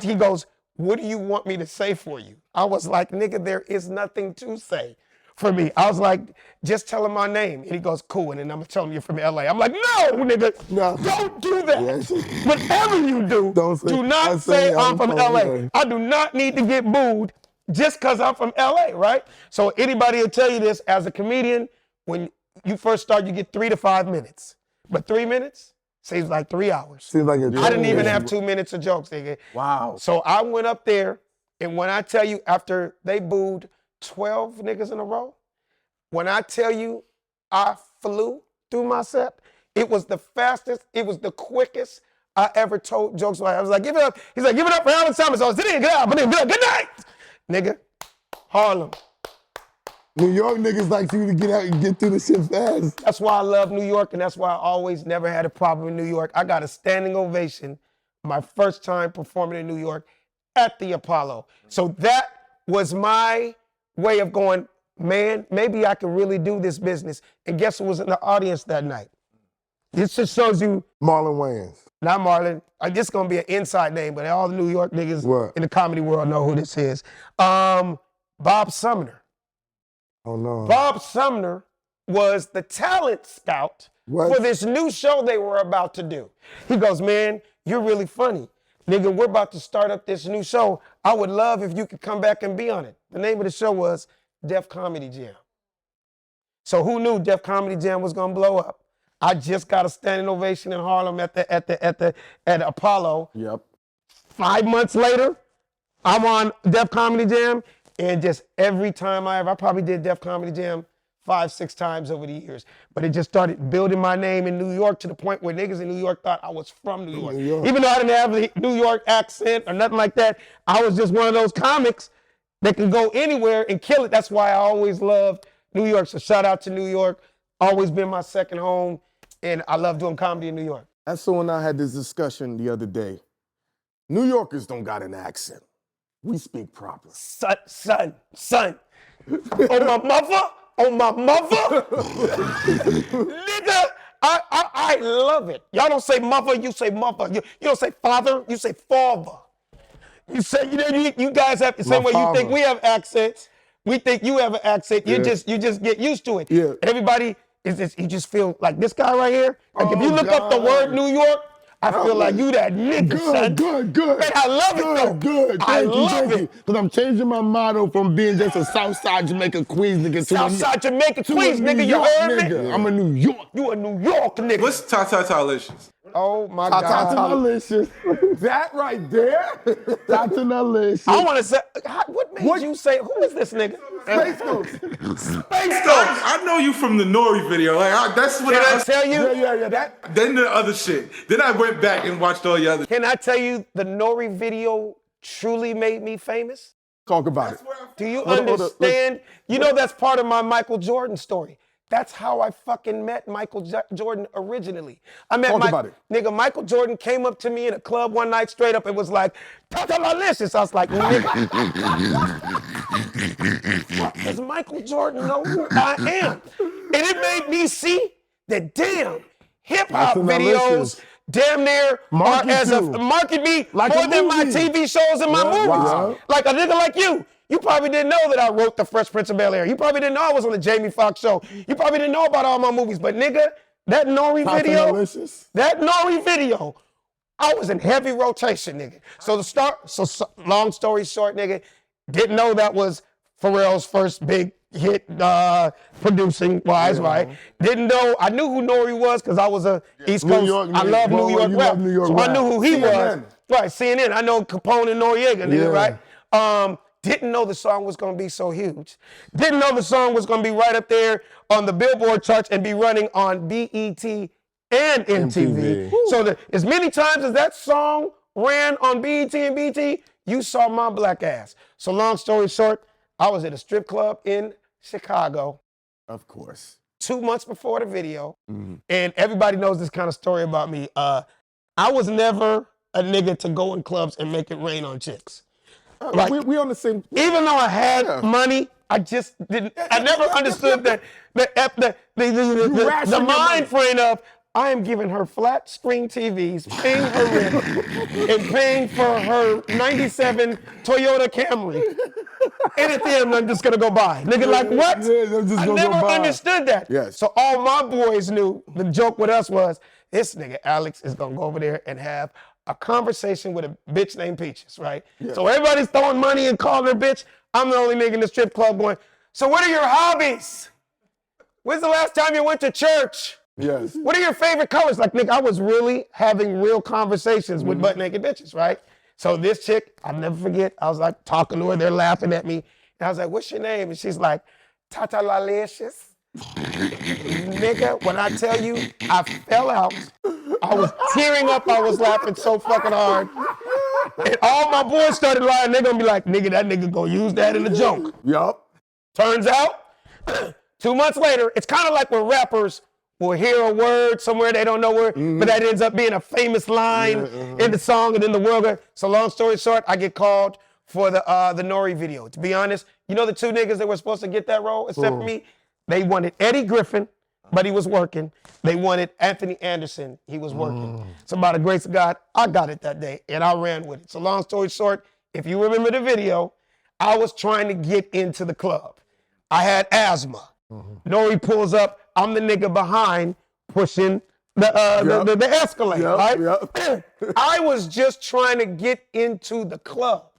He goes, what do you want me to say for you? I was like, nigga, there is nothing to say for me. I was like, just tell him my name. And he goes, cool. And then I'm going to tell him you're from LA. I'm like, no, nigga, don't do that. Yes. Whatever you do, do not say I'm from LA. I do not need to get booed just because I'm from LA, right? So anybody will tell you this, as a comedian, when you first start, you get 3 to 5 minutes. But 3 minutes seems like 3 hours. Seems like I didn't even have 2 minutes of jokes, nigga. Wow. So I went up there, and when I tell you, after they booed 12 niggas in a row, when I tell you I flew through my set, it was the fastest, it was the quickest I ever told jokes. I was like, give it up. He's like, give it up for Alan Thomas. I was sitting, good night. Nigga, Harlem. New York niggas like you to get out and get through the shit fast. That's why I love New York, and that's why I always never had a problem in New York. I got a standing ovation my first time performing in New York at the Apollo. So that was my way of going, man, maybe I can really do this business. And guess who was in the audience that night? This just shows you. Marlon Wayans. Not Marlon. This is going to be an inside name, but all the New York niggas in the comedy world know who this is. Bob Sumner. Oh, no. Bob Sumner was the talent scout for this new show they were about to do. He goes, man, you're really funny. Nigga, we're about to start up this new show. I would love if you could come back and be on it. The name of the show was Def Comedy Jam. So who knew Def Comedy Jam was gonna blow up? I just got a standing ovation in Harlem at the Apollo. Yep. 5 months later, I'm on Def Comedy Jam, and just every time I probably did Def Comedy Jam 5-6 times over the years. But it just started building my name in New York to the point where niggas in New York thought I was from New York. Even though I didn't have the New York accent or nothing like that, I was just one of those comics that can go anywhere and kill it. That's why I always loved New York. So shout out to New York. Always been my second home, and I love doing comedy in New York. That's so when I had this discussion the other day. New Yorkers don't got an accent. We speak proper. Son. On my mother. Nigga, I love it. Y'all don't say mother, you say mother. You don't say father, you say father. You say, you guys have the same way you think we have accents. We think you have an accent. You just get used to it. Yeah. Everybody you just feel like this guy right here. Like if you look up the word New York, I feel like you that nigga, son. Good. Man, I love it though. Good. I love it. Because I'm changing my motto from being just a Southside Jamaica Queens nigga to Southside Jamaica Queens nigga, you heard me? I'm a New York. You a New York nigga. What's TaTaTa Luscious? Oh my God. TaTaTa Luscious. That right there? TaTaTa Luscious. I want to say, what made you say, who is this nigga? Space Ghost. Space Ghost. I know you from the N.O.R.E video. Like that's what Can I tell you? Yeah. Then the other shit. Then I went back and watched all the other. Can I tell you the N.O.R.E video truly made me famous? Talk about it. Do you understand? You know that's part of my Michael Jordan story. That's how I fucking met Michael Jordan originally. I met nigga, Michael Jordan came up to me in a club one night straight up and was like, TaTaTa Luscious. I was like, nigga, does Michael Jordan know who I am? And it made me see that damn, hip-hop videos damn near market me like more than my TV shows and my movies. Wow. Like a nigga like you. You probably didn't know that I wrote The Fresh Prince of Bel-Air. You probably didn't know I was on the Jamie Foxx show. You probably didn't know about all my movies. But nigga, that N.O.R.E video, I was in heavy rotation, nigga. So long story short, nigga, Didn't know that was Pharrell's first big hit producing wise, right? Didn't know, I knew who N.O.R.E was because I was a East New Coast, York, I love New York you rap. love New York so rap. I knew who he was. CNN. Right, CNN. I know Capone and Noriega, nigga, Yeah. right? Didn't know the song was gonna be so huge. Didn't know the song was gonna be right up there on the Billboard charts and be running on BET and MTV. MTV. So as many times as that song ran on BET and BT, you saw my black ass. So long story short, I was at a strip club in Chicago Of course. 2 months before the video, and everybody knows this kind of story about me. I was never a nigga to go in clubs and make it rain on chicks. Like, we on the same. even though I had money, I just didn't. I never understood that the mind frame of I am giving her flat screen TVs, paying her rent, and paying for her '97 Toyota Camry. And at the end, I'm just gonna go buy. Nigga, like what? Yeah, I'm just I gonna never go buy. understood that. Yes. So all my boys knew the joke with us was this nigga Alex is gonna go over there and have a conversation with a bitch named Peaches, right? So everybody's throwing money and calling her bitch. I'm the only nigga in the strip club going, so what are your hobbies? When's the last time you went to church? Yes. What are your favorite colors? Like, nigga, I was really having real conversations with butt naked bitches, right? So this chick, I'll never forget, I was like talking to her, they're laughing at me. And I was like, what's your name? And she's like, TaTaTa Luscious. Nigga, when I tell you, I fell out. I was tearing up, I was laughing so fucking hard. And all my boys started lying. They're gonna be like, nigga, that nigga gonna use that in a joke. Yup. Turns out, 2 months later, it's kind of like when rappers will hear a word somewhere they don't know where, but that ends up being a famous line in the song, and then the world goes. So long story short, I get called for the N.O.R.E video. To be honest, you know the two niggas that were supposed to get that role, except for me? They wanted Eddie Griffin, but he was working. They wanted Anthony Anderson, he was working. So by the grace of God, I got it that day, and I ran with it. So long story short, if you remember the video, I was trying to get into the club. I had asthma. N.O.R.E pulls up, I'm the nigga behind pushing the escalator, right? I was just trying to get into the club,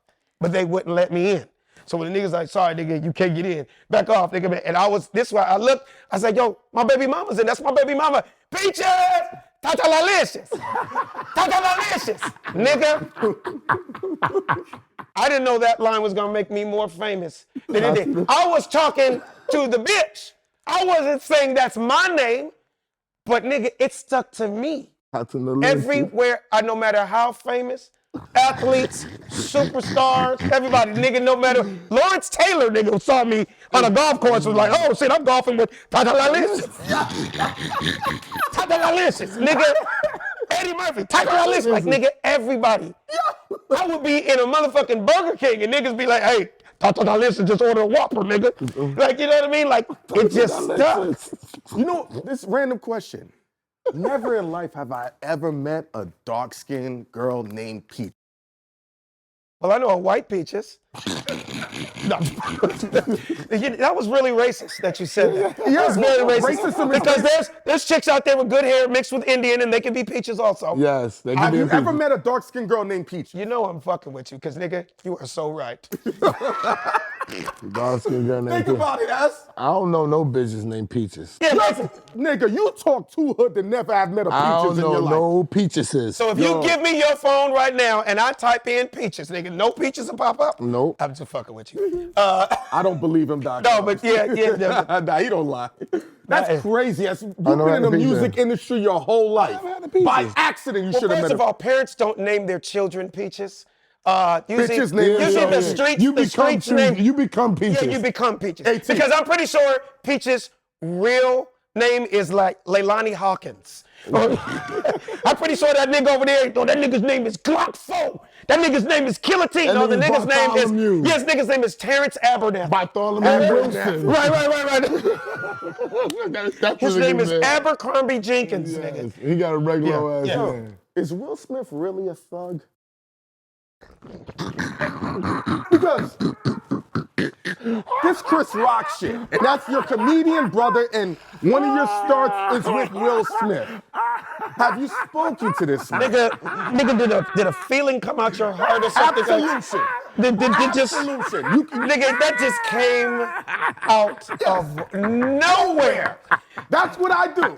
but they wouldn't let me in. So when the niggas like, sorry, nigga, you can't get in. Back off, nigga. And I was, this way, I looked, I said, yo, my baby mama's in. That's my baby mama. Peaches! TaTaTa Luscious! TaTaTa Luscious! Nigga. I didn't know that line was gonna make me more famous than it did. I was talking to the bitch. I wasn't saying that's my name, but nigga, it stuck to me. Everywhere, no matter how famous, athletes, superstars, everybody, nigga, no matter. Lawrence Taylor, nigga, saw me on a golf course, was like, oh shit, I'm golfing with TaTaTa Luscious. TaTaTa Luscious, nigga. Eddie Murphy, TaTaTa Luscious, like nigga, everybody. I would be in a motherfucking Burger King and niggas be like, hey, TaTaTa Luscious just ordered a Whopper, nigga. Like, you know what I mean? Like, it just stuck. You know, this random question. Never in life have I ever met a dark-skinned girl named Peach. Well, I know a white Peaches. No. That was really racist that you said that. Yeah, That's very racist. racism is Because there's chicks out there with good hair mixed with Indian and they can be Peaches also. Yes, they can Have be you a ever peach. met a dark-skinned girl named Peach? You know I'm fucking with you, because nigga, you are so right. Dark-skinned girl named Think Peaches. about it, S. I don't know no bitches named Peaches. Yeah, Nigga, you talk too hood to never have met a I Peaches don't in your know life. no Peaches. so if you give me your phone right now and I type in Peaches, nigga, no Peaches will pop up? Nope. I'm just fucking with you. I don't believe him, Doc. No, but yeah. Nah, he don't lie. That's crazy. You've know been in the how to music industry your whole life. never had a Peaches. By accident, you Well, should have first met of a all, parents don't name their children Peaches. Usually Bitches name usually their the children. streets, You the become streets name. you become Peaches. Yeah, you become Peaches. 18. Because I'm pretty sure Peaches' real name is like Leilani Hawkins. I'm pretty sure that nigga over there, that nigga's name is Glock 4. That nigga's name is Killer T. That No, the nigga's nigga's name Bartholomew. is, yes, nigga's name is Terrence Abernathy. Bartholomew Wilson. Right. That's His the name nigga's is name. Abercrombie Jenkins, nigga. Yes, he got a regular ass Yeah. name. Is Will Smith really a thug? Because This Chris Rock shit. That's your comedian brother, and one of your starts is with Will Smith. Have you spoken to this man? Nigga, did a feeling come out your heart or something? Absolution. Did just, Absolution. nigga, that just came out of nowhere. That's what I do.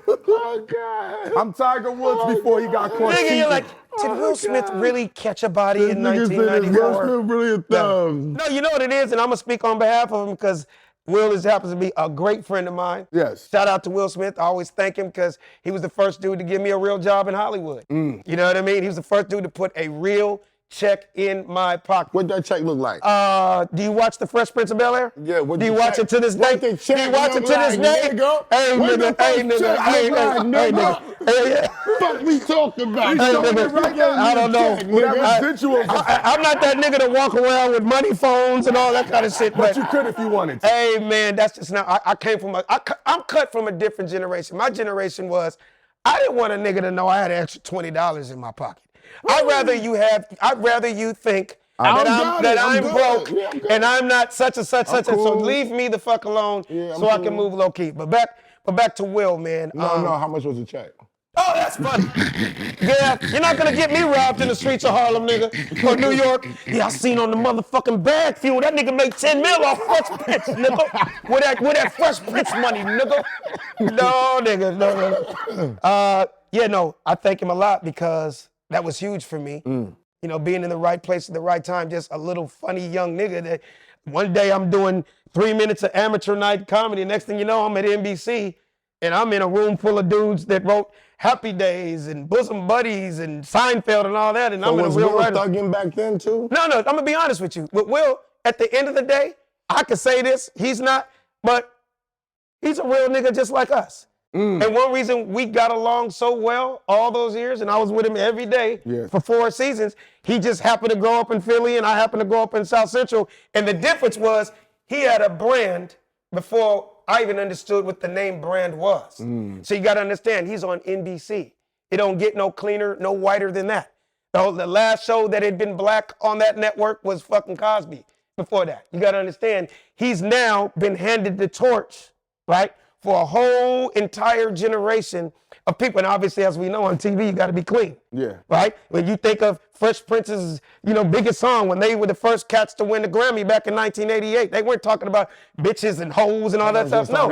Oh, God. I'm Tiger Woods before he got caught Nigga, cheating. you're like, did Will Smith really catch a body in Nigga said it's Will 1994? Smith really a thumb. No, you know what it is, and I'm gonna speak on behalf of him because Will happens to be a great friend of mine. Yes. Shout out to Will Smith. I always thank him because he was the first dude to give me a real job in Hollywood. You know what I mean? He was the first dude to put a real check in my pocket. What that check look like? Do you watch The Fresh Prince of Bel-Air? Yeah, what Do you the watch check- it to this what day? the check Do you watch it look to this like, day? nigga? Hey, What the nigga, hey, fuck nigga, check hey, look like, nigga, hey, nigga? nigga. Hey, yeah. Fuck we talking about? Hey, Show me nigga, right there, I don't know. check, Well, that nigga. residual, I'm not that nigga to walk around with money phones and all that kind of shit. but you could if you wanted to. Hey man, that's just not. I came from I'm cut from a different generation. My generation was, I didn't want a nigga to know I had an extra $20 in my pocket. I'd rather you think that I'm good. broke Yeah, I'm good. and I'm not such and such and so cool. leave me the fuck alone Yeah, I'm so I can cool. move low key. But back to Will, man. No, how much was the check? Oh, that's funny. Yeah, you're not gonna get me robbed in the streets of Harlem, nigga, or New York. Yeah, I seen on the motherfucking BagFuel that nigga made 10 mil off Fresh Prince, nigga. With that Fresh Prince money, nigga. No, nigga, no. Yeah, no, I thank him a lot because that was huge for me. You know, being in the right place at the right time, just a little funny young nigga that one day I'm doing 3 minutes of amateur night comedy. Next thing you know, I'm at NBC and I'm in a room full of dudes that wrote Happy Days and Bosom Buddies and Seinfeld and all that, and I'm in a was real Will writer. thugging back then too? No, I'm gonna be honest with you. With Will, at the end of the day, I could say this, he's not, but he's a real nigga just like us. And one reason we got along so well all those years, and I was with him every day for 4 seasons, he just happened to grow up in Philly and I happened to grow up in South Central. And the difference was he had a brand before I even understood what the name brand was. So you gotta understand, he's on NBC. It don't get no cleaner, no whiter than that. The last show that had been black on that network was fucking Cosby before that. You gotta understand, he's now been handed the torch, right? For a whole entire generation of people. And obviously, as we know on TV, you gotta be clean. Yeah. Right? When you think of Fresh Prince's, biggest song, when they were the first cats to win the Grammy back in 1988, they weren't talking about bitches and hoes and all that stuff. No,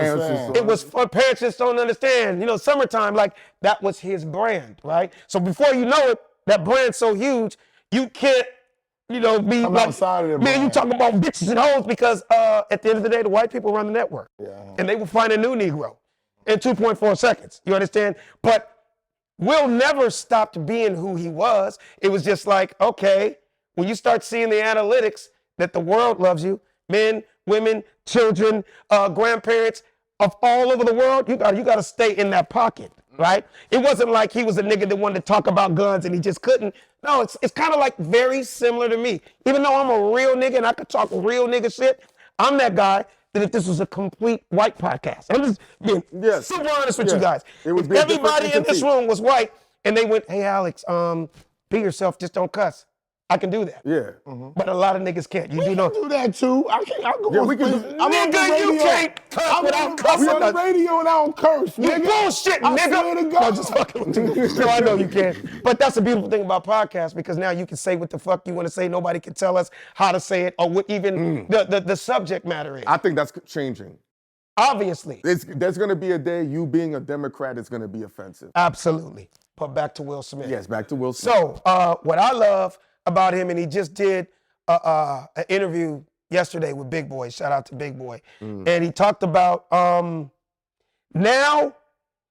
it was for parents just don't understand. Summertime, like that was his brand, right? So before you know it, that brand's so huge, you can't, be I'm like, outside of the man, you brand. talking about bitches and hoes because at the end of the day, the white people run the network. And they will find a new Negro in 2.4 seconds. You understand? But Will never stopped being who he was. It was just like, okay, when you start seeing the analytics that the world loves you, men, women, children, grandparents of all over the world, you got to stay in that pocket, right? It wasn't like he was a nigga that wanted to talk about guns and he just couldn't. No, it's kind of like very similar to me. Even though I'm a real nigga and I could talk real nigga shit, I'm that guy that if this was a complete white podcast, I'm just being super honest with you guys. If everybody in this room was white and they went, hey, Alex, be yourself, just don't cuss. I can do that. Yeah. But a lot of niggas can't. You do know. Do that too. I go Yeah, on we can space. do- I'm on the Nigga, you radio. can't cuss without cussing. We on the radio and I don't curse, You nigga. bullshit, I nigga. swear to No, God. just fucking with you. No, I know you can. But that's the beautiful thing about podcasts because now you can say what the fuck you want to say. Nobody can tell us how to say it or what even the subject matter is. I think that's changing. Obviously. There's going to be a day you being a Democrat is going to be offensive. Absolutely. But back to Will Smith. Yes, back to Will Smith. So what I love about him, and he just did an interview yesterday with Big Boy. Shout out to Big Boy. And he talked about now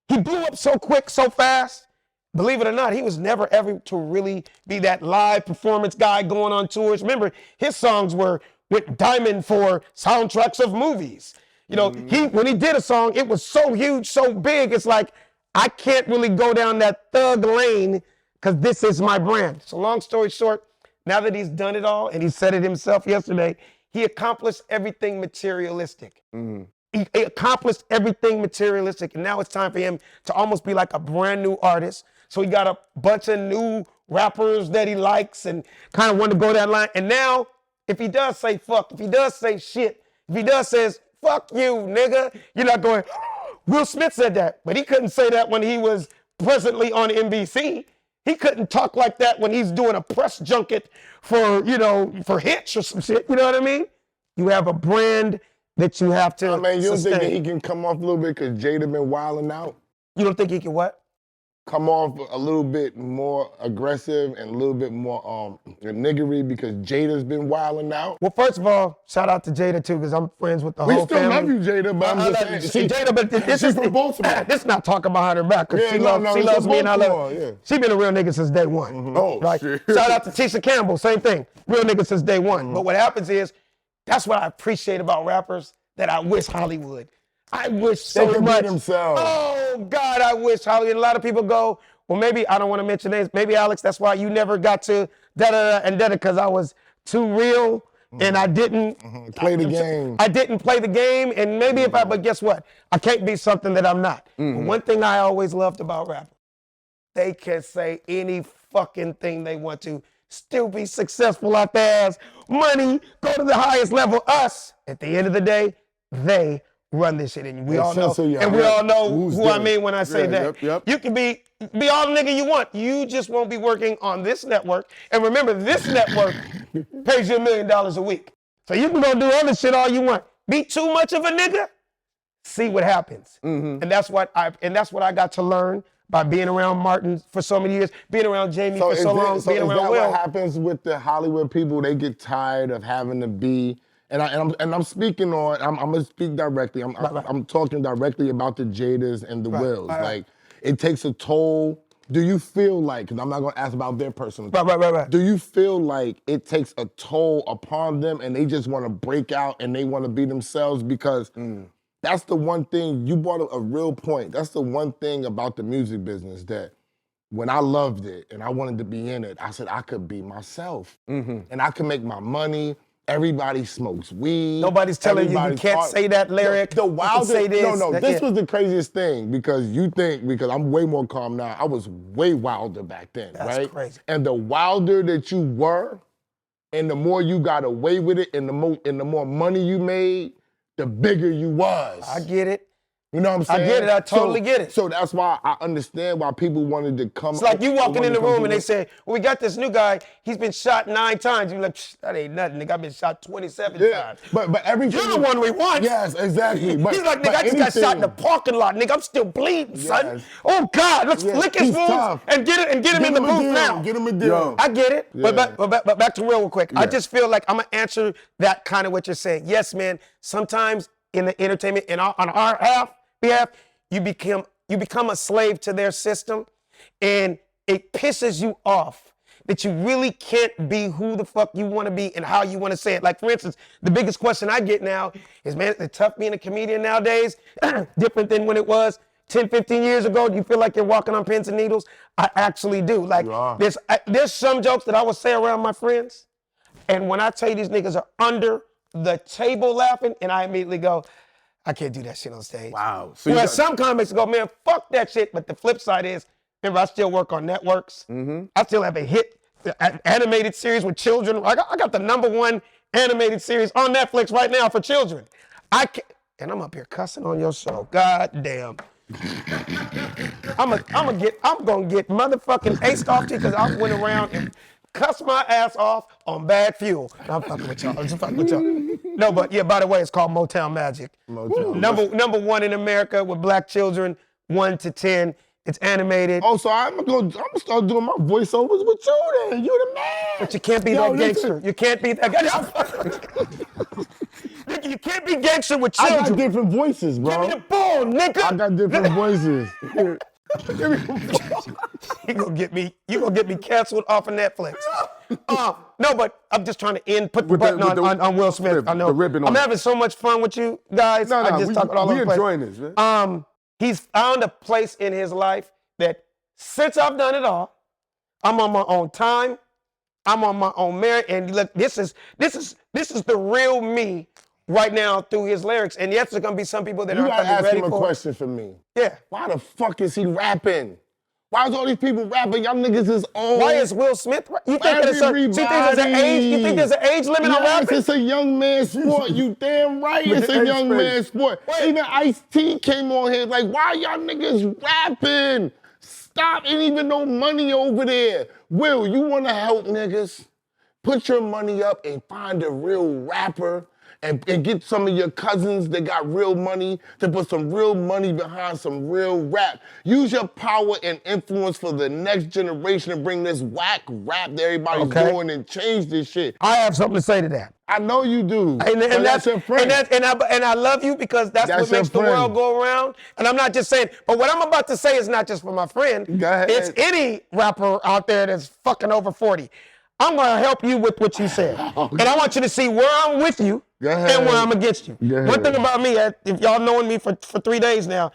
he blew up so quick, so fast. Believe it or not, he was never ever to really be that live performance guy going on tours. Remember, his songs were with Diamond for soundtracks of movies. When he did a song, it was so huge, so big, it's like, I can't really go down that thug lane because this is my brand. So long story short, now that he's done it all, and he said it himself yesterday, he accomplished everything materialistic. He accomplished everything materialistic, and now it's time for him to almost be like a brand new artist. So he got a bunch of new rappers that he likes and kind of want to go that line. And now, if he does say fuck, if he does say shit, if he does says, fuck you, nigga, you're not going, Will Smith said that, but he couldn't say that when he was presently on NBC. He couldn't talk like that when he's doing a press junket for, for Hitch or some shit. You know what I mean? You have a brand that you have to I mean, you don't sustain. think that he can come off a little bit because Jada been wilding out? You don't think he can what? Come off a little bit more aggressive and a little bit more niggery because Jada's been wilding out? Well, first of all, shout out to Jada too, because I'm friends with the We whole still family. love you, Jada, but I'm just saying. Jada, but this is from Baltimore. This is not talking behind her back, because Yeah, she no, loves, no, she it's loves from me and I love Baltimore, her. yeah. She been a real nigga since day one. Oh, right? shit. Shout out to Tisha Campbell, same thing. Real nigga since day one. But what happens is, that's what I appreciate about rappers that I wish Hollywood. I wish so could be much. themselves. Oh God, I wish Hollywood. A lot of people go, well, maybe I don't want to mention names. Maybe Alex, that's why you never got to da-da-da and da-da, because I was too real and I didn't Play the game. I didn't play the game, and maybe if but guess what? I can't be something that I'm not. But one thing I always loved about rappers, they can say any fucking thing they want to, still be successful out their ass, money, go to the highest level. Us, at the end of the day, they run this shit, and we all know, censor y'all. and we all know Who's who I they? mean when I say Yeah, that. yep. You can be all the nigga you want. You just won't be working on this network. And remember, this network pays you $1 million a week. So you can go do other shit all you want. Be too much of a nigga, see what happens. And that's what I got to learn by being around Martin for so many years, being around Jamie for so long, being around that Will. what happens with the Hollywood people? They get tired of having to be, and I'm speaking on. I'm gonna speak directly. I'm talking directly about the Jadas and the Wills. Like it takes a toll. Do you feel like? Because I'm not gonna ask about their personal. Right. Do you feel like it takes a toll upon them, and they just want to break out and they want to be themselves? Because that's the one thing you brought a real point. That's the one thing about the music business that. When I loved it and I wanted to be in it, I said I could be myself. And I can make my money. Everybody smokes weed. Nobody's telling you Everybody can't talk- say that lyric. The wildest, say this. This was the craziest thing because because I'm way more calm now. I was way wilder back then, That's right? crazy. And the wilder that you were, and the more you got away with it, and the more money you made, the bigger you was. I get it. You know what I'm saying? I get it. I totally get it. So that's why I understand why people wanted to come. It's like you walking in the room and they say, say, well, we got this new guy, he's been shot 9 times. You're like, that ain't nothing, nigga. I've been shot 27 times. but everything. You're the one we want. Yes, exactly. But, He's like, nigga, I just got shot in the parking lot, nigga. I'm still bleeding, son. Yes. Oh God, let's lick his He's wounds tough. and get him in the booth now. Get him a deal. I get it. Yeah. But back to real quick. I just feel like I'm gonna answer that kind of what you're saying. Yes, man. Sometimes in the entertainment, on our behalf, you become a slave to their system, and it pisses you off that you really can't be who the fuck you want to be and how you want to say it. Like, for instance, the biggest question I get now is, man, is it tough being a comedian nowadays? Different than when it was 10, 15 years ago? Do you feel like you're walking on pins and needles? I actually do. Like, there's some jokes that I would say around my friends, and when I tell you these niggas are under the table laughing, and I immediately go, I can't do that shit on stage. Wow. So Whereas some comics go, man, fuck that shit. But the flip side is, remember, I still work on networks. I still have a hit animated series with children. I got the #1 animated series on Netflix right now for children. And I'm up here cussing on your show. God damn. I'm gonna get motherfucking aced off to you because I went around and cussed my ass off on BagFuel. I'm fucking with y'all. I'm just fucking with y'all. No, but yeah, by the way, it's called Motown Magic. Number 1 in America with black children, 1 to 10. It's animated. Oh, so I'm gonna start doing my voiceovers with you then. You the man. But you can't be that gangster. You can't be that. You can't be gangster with I children. got different voices, bro. Give me the ball, nigga. I got different voices. You gonna get me canceled off of Netflix. No, but I'm just trying to put the button on Will Smith. I know. The ribbon on I'm it. having so much fun with you guys. No, I just talk it all over the place. enjoying this, man. He's found a place in his life that since I've done it all, I'm on my own time, I'm on my own merit, and look, this is the real me right now through his lyrics. And yes, there's gonna be some people that You aren't gotta gonna be ask ready him a for it. question for me. Yeah. Why the fuck is he rapping? Why is all these people rapping? Y'all niggas is old. Why is Will Smith? You think there's an age? You think there's an age limit on Yes, rapping? it's a young man's sport. You damn right, it's a young man's sport. Even Ice-T came on here like, why y'all niggas rapping? Stop, ain't even no money over there. Will, you wanna help niggas? Put your money up and find a real rapper and get some of your cousins that got real money to put some real money behind some real rap. Use your power and influence for the next generation and bring this whack rap that everybody's doing and change this shit. I have something to say to that. I know you do. And that's your friend. And I love you because that's what makes the world go around. And I'm not just saying, but what I'm about to say is not just for my friend. Go ahead. It's any rapper out there that's fucking over 40. I'm gonna help you with what you said. And I want you to see where I'm with you and where I'm against you. One thing about me, if y'all knowing me for 3 days now,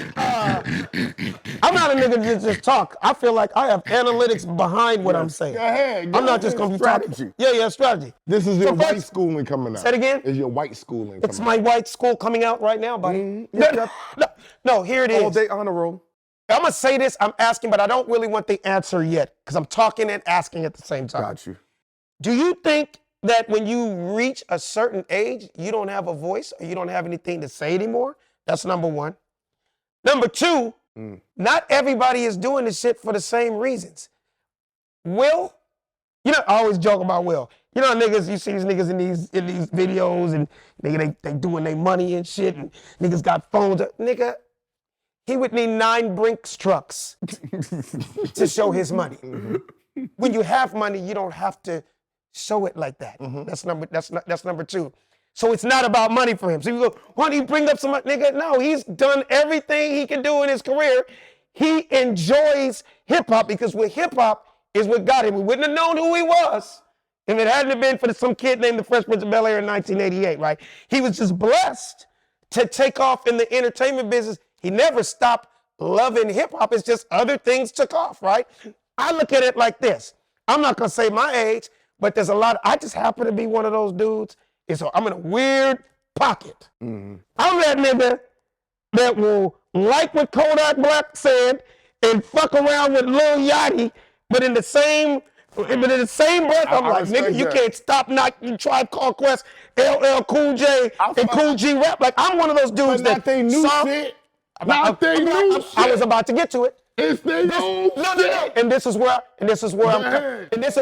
I'm not a nigga that just talk. I feel like I have analytics behind what I'm saying. Go ahead. I'm not just gonna be talking. Yeah, strategy. This is your white schooling coming out. Say it again? It's your white schooling It's my white school coming out right now, buddy. No, here it is. All day honor roll. I'm gonna say this, I'm asking, but I don't really want the answer yet, because I'm talking and asking at the same time. Got you. Do you think that when you reach a certain age, you don't have a voice or you don't have anything to say anymore? That's number one. Number two, not everybody is doing this shit for the same reasons. Will, I always joke about Will. You know, niggas, you see these niggas in these videos and nigga, they doing their money and shit, and niggas got phones. Nigga, he would need 9 Brinks trucks to show his money. When you have money, you don't have to show it like that. That's number two. So it's not about money for him. So you go, why do you bring up some money? Nigga, no, he's done everything he can do in his career. He enjoys hip hop because with hip hop is what got him. We wouldn't have known who he was if it hadn't been for some kid named the Fresh Prince of Bel-Air in 1988, right? He was just blessed to take off in the entertainment business. He never stopped loving hip hop. It's just other things took off, right? I look at it like this. I'm not gonna say my age, but there's a lot. I just happen to be one of those dudes. So I'm in a weird pocket. I'm that nigga that will like what Kodak Black said and fuck around with Lil Yachty, but in the same breath, I'm like, nigga, you can't stop knocking Tribe Called Quest, LL Cool J, and Cool G Rap. Like, I'm one of those dudes that they new shit. Not they new shit. I was about to get to it. It's they new shit. And this is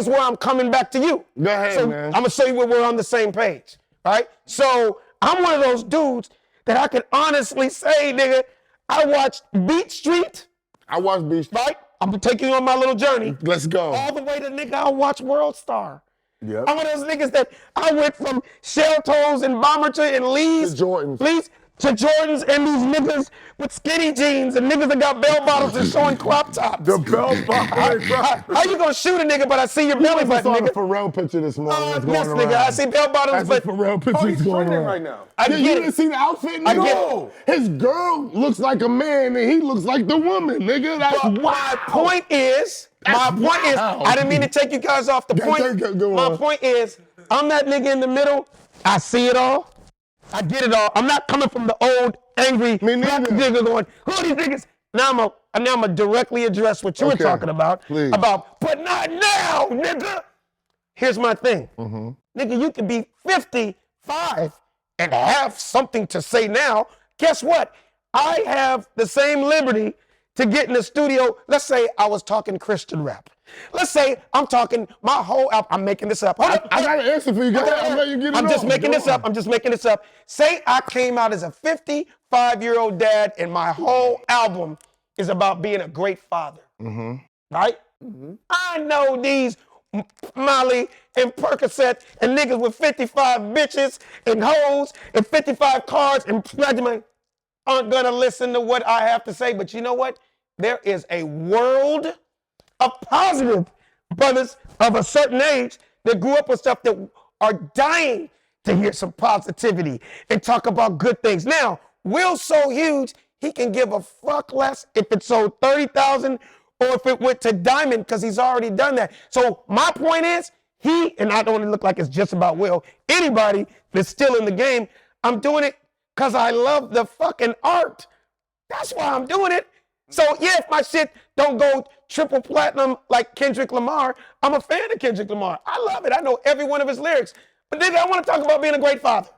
where I'm coming back to you. Go ahead, so man. I'm gonna show you where we're on the same page, right? So I'm one of those dudes that I can honestly say, nigga, I watched Beat Street. I watched Beat Street. Right? I'm taking you on my little journey. Let's go. All the way to, nigga, I watch World Star. Yep. I'm one of those niggas that I went from Shell Toes and Bomberton and Lee's. To Jordans. Lee's to Jordans and these niggas with skinny jeans and niggas that got bell bottoms and showing crop tops. The bell bottoms. How you gonna shoot a nigga but I see your belly button, I saw nigga? the Pharrell picture this morning. That's Yes, going nigga, around. I see bell bottoms, That's but a Pharrell picture He's going trending around. right now. I You get didn't it. see the outfit? I get No. His girl looks like a man and he looks like the woman, nigga. That's But my point is, wow. I didn't mean to take you guys off the point. Go on. My point is, I'm that nigga in the middle. I see it all. I get it all. I'm not coming from the old angry black nigga going, who are these niggas? Now I'm gonna directly address what you were talking about. Please. But not now, nigga. Here's my thing. Nigga, you can be 55 and have something to say now. Guess what? I have the same liberty to get in the studio. Let's say I was talking Christian rap. Let's say I'm talking my whole album. I'm making this up. I got an answer for you. Go ahead. I'll let you get it I'm just on. making Go this on. up. I'm just making this up. Say I came out as a 55-year-old dad and my whole album is about being a great father. Right? I know these Molly and Percocet and niggas with 55 bitches and hoes and 55 cars and graduate aren't gonna listen to what I have to say. But you know what? There is a world of positive brothers of a certain age that grew up with stuff that are dying to hear some positivity and talk about good things. Now, Will's so huge, he can give a fuck less if it sold 30,000 or if it went to Diamond because he's already done that. So my point is, and I don't want to look like it's just about Will, anybody that's still in the game, I'm doing it because I love the fucking art. That's why I'm doing it. So yeah, if my shit don't go triple platinum like Kendrick Lamar, I'm a fan of Kendrick Lamar. I love it. I know every one of his lyrics. But nigga, I want to talk about being a great father.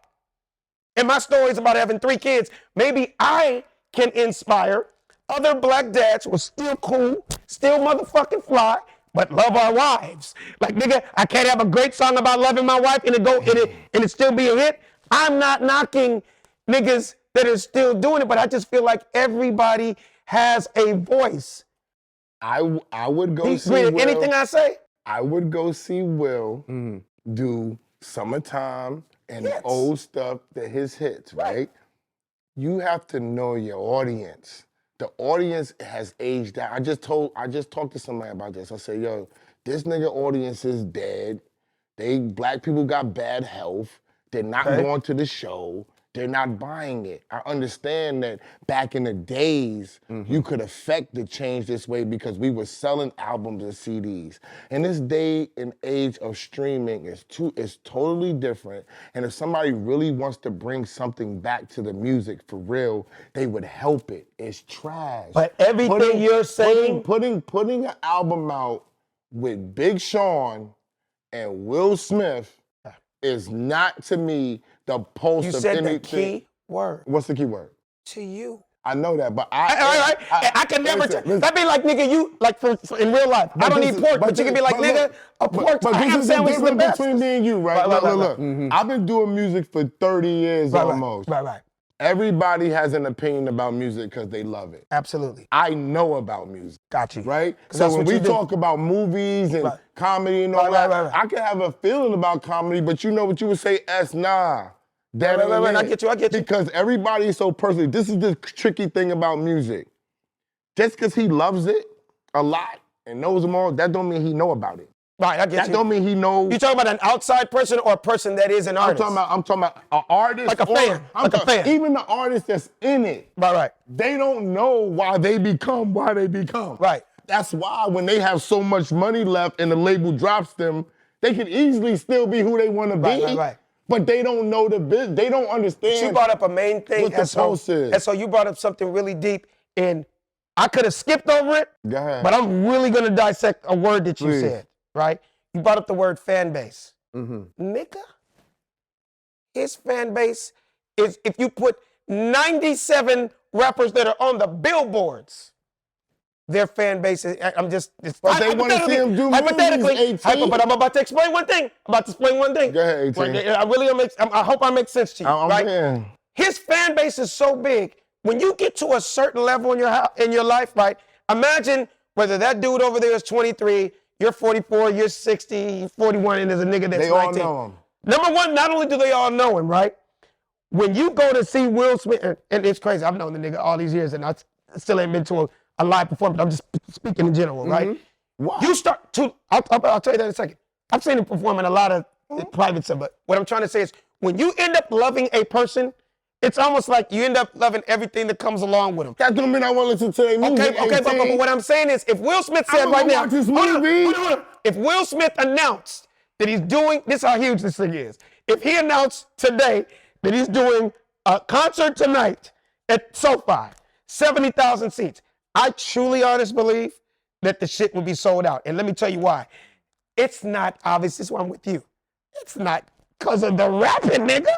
And my story is about having 3 kids. Maybe I can inspire other black dads who are still cool, still motherfucking fly, but love our wives. Like nigga, I can't have a great song about loving my wife and it still be a hit. I'm not knocking niggas that are still doing it, but I just feel like everybody has a voice. I would go see Will. Anything I say? I would go see Will do Summertime and the old stuff, his hits, right? You have to know your audience. The audience has aged out. I just talked to somebody about this. I said, yo, this nigga audience is dead. Black people got bad health. They're not going to the show. They're not buying it. I understand that back in the days, you could affect the change this way because we were selling albums and CDs. In this day and age of streaming, it's totally different. And if somebody really wants to bring something back to the music for real, they would help it. It's trash. But everything you're saying, putting an album out with Big Sean and Will Smith is not, to me, the pulse of anything. You said the key word. What's the key word? To you. I know that, but I can never. That'd be like nigga, you like for in real life. I don't eat pork, but you can be like nigga, a pork ham sandwich is the best. Between me and you, right? Look. I've been doing music for 30 years almost. Right. Everybody has an opinion about music because they love it. Absolutely. I know about music. Got you. Right? So when we talk about movies and comedy and all that, I can have a feeling about comedy, but you know what you would say, nah. Right, I get you. Because everybody is so personal. This is the tricky thing about music. Just because he loves it a lot and knows them all, that don't mean he know about it. Right, I get That don't mean he knows. You talking about an outside person or a person that is an artist? I'm talking about an artist. Like a fan. A fan. Even the artist that's in it. Right. They don't know why they become. Right. That's why when they have so much money left and the label drops them, they can easily still be who they want to be. Right. But they don't know the business. They don't understand. You brought up a main thing. What the pulse is. And so you brought up something really deep, and I could have skipped over it. Go ahead. But I'm really gonna dissect a word that you said. Right? You brought up the word fan base. Nigga, his fan base is if you put 97 rappers that are on the billboards. Their fan base is, but they want to see him do movies, but I'm about to explain one thing. Go ahead, 18. I hope I make sense to you, right? Man. His fan base is so big. When you get to a certain level in your life, right? Imagine whether that dude over there is 23, you're 44, you're 60, you're 41, and there's a nigga that's 19. They all know him. Number one, not only do they all know him, right? When you go to see Will Smith, and it's crazy, I've known the nigga all these years, and I still ain't been to a live performance. I'm just speaking in general, right? Wow. You start to, I'll tell you that in a second. I've seen him perform in a lot of private stuff, but what I'm trying to say is when you end up loving a person, it's almost like you end up loving everything that comes along with them. That don't mean I want to listen to their music. Okay, but what I'm saying is if Will Smith said right now, hold on. If Will Smith announced that he's doing, this is how huge this thing is. If he announced today that he's doing a concert tonight at SoFi, 70,000 seats, I truly honestly believe that the shit will be sold out. And let me tell you why. It's not obvious. This is why I'm with you. It's not because of the rapping, nigga.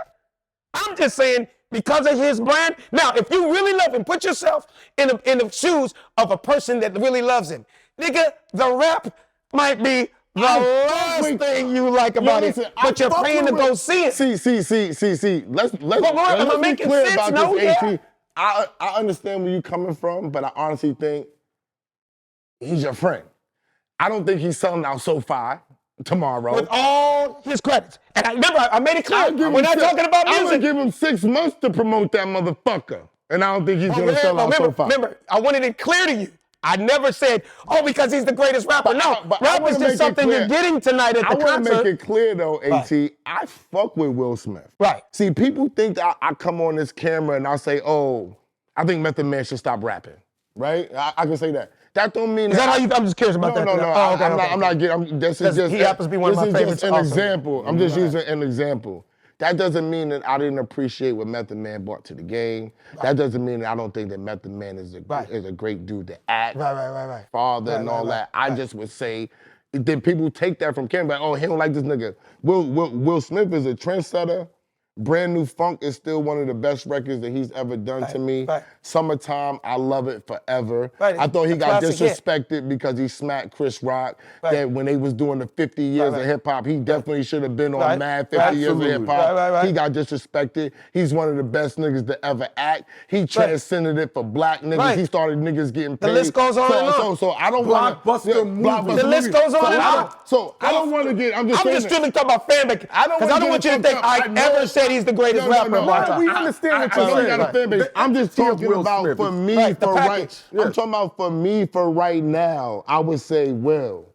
I'm just saying because of his brand. Now, if you really love him, put yourself in the shoes of a person that really loves him. Nigga, the rap might be the last thing you like about it, but you're paying to go see it. See. Let's be clear about this, AT. I understand where you're coming from, but I honestly think he's your friend. I don't think he's selling out SoFi tomorrow. With all his credits. And I made it clear. We're not talking about music. I'm going to give him 6 months to promote that motherfucker. And I don't think he's going to sell out SoFi. Remember, I wanted it clear to you. I never said, because he's the greatest rapper. But rap is just something you're getting tonight at the concert. I want to make it clear, though, AT, I fuck with Will Smith. Right. See, people think that I come on this camera and I say, I think Method Man should stop rapping. Right? I can say that. That don't mean is that how you? I'm just curious about that. No. I'm not getting. This is just. He happens to be one of my favorites. This is just an example. I'm just using an example. That doesn't mean that I didn't appreciate what Method Man brought to the game. Right. That doesn't mean that I don't think that Method Man is a great dude to act, father and all that. I just would say, then people take that from Ken, like, oh, he don't like this nigga. Will Smith is a trendsetter. Brand New Funk is still one of the best records that he's ever done to me. Right. Summertime, I love it forever. Right. I thought he got disrespected because he smacked Chris Rock. Right. That when they was doing the 50 years of hip hop, he definitely should have been on Mad 50 years of hip hop. He got disrespected. He's one of the best niggas to ever act. He transcended it for black niggas. He started niggas getting paid. The list goes on and on. So I don't want to. The list goes on and on. So I don't want to get. I'm just strictly talking about fan base. Because I don't want you to think I ever said he's the greatest rapper of all time. We understand what you're saying. I'm just talking about for me for right. I'm talking about for me for right now. I would say, Will,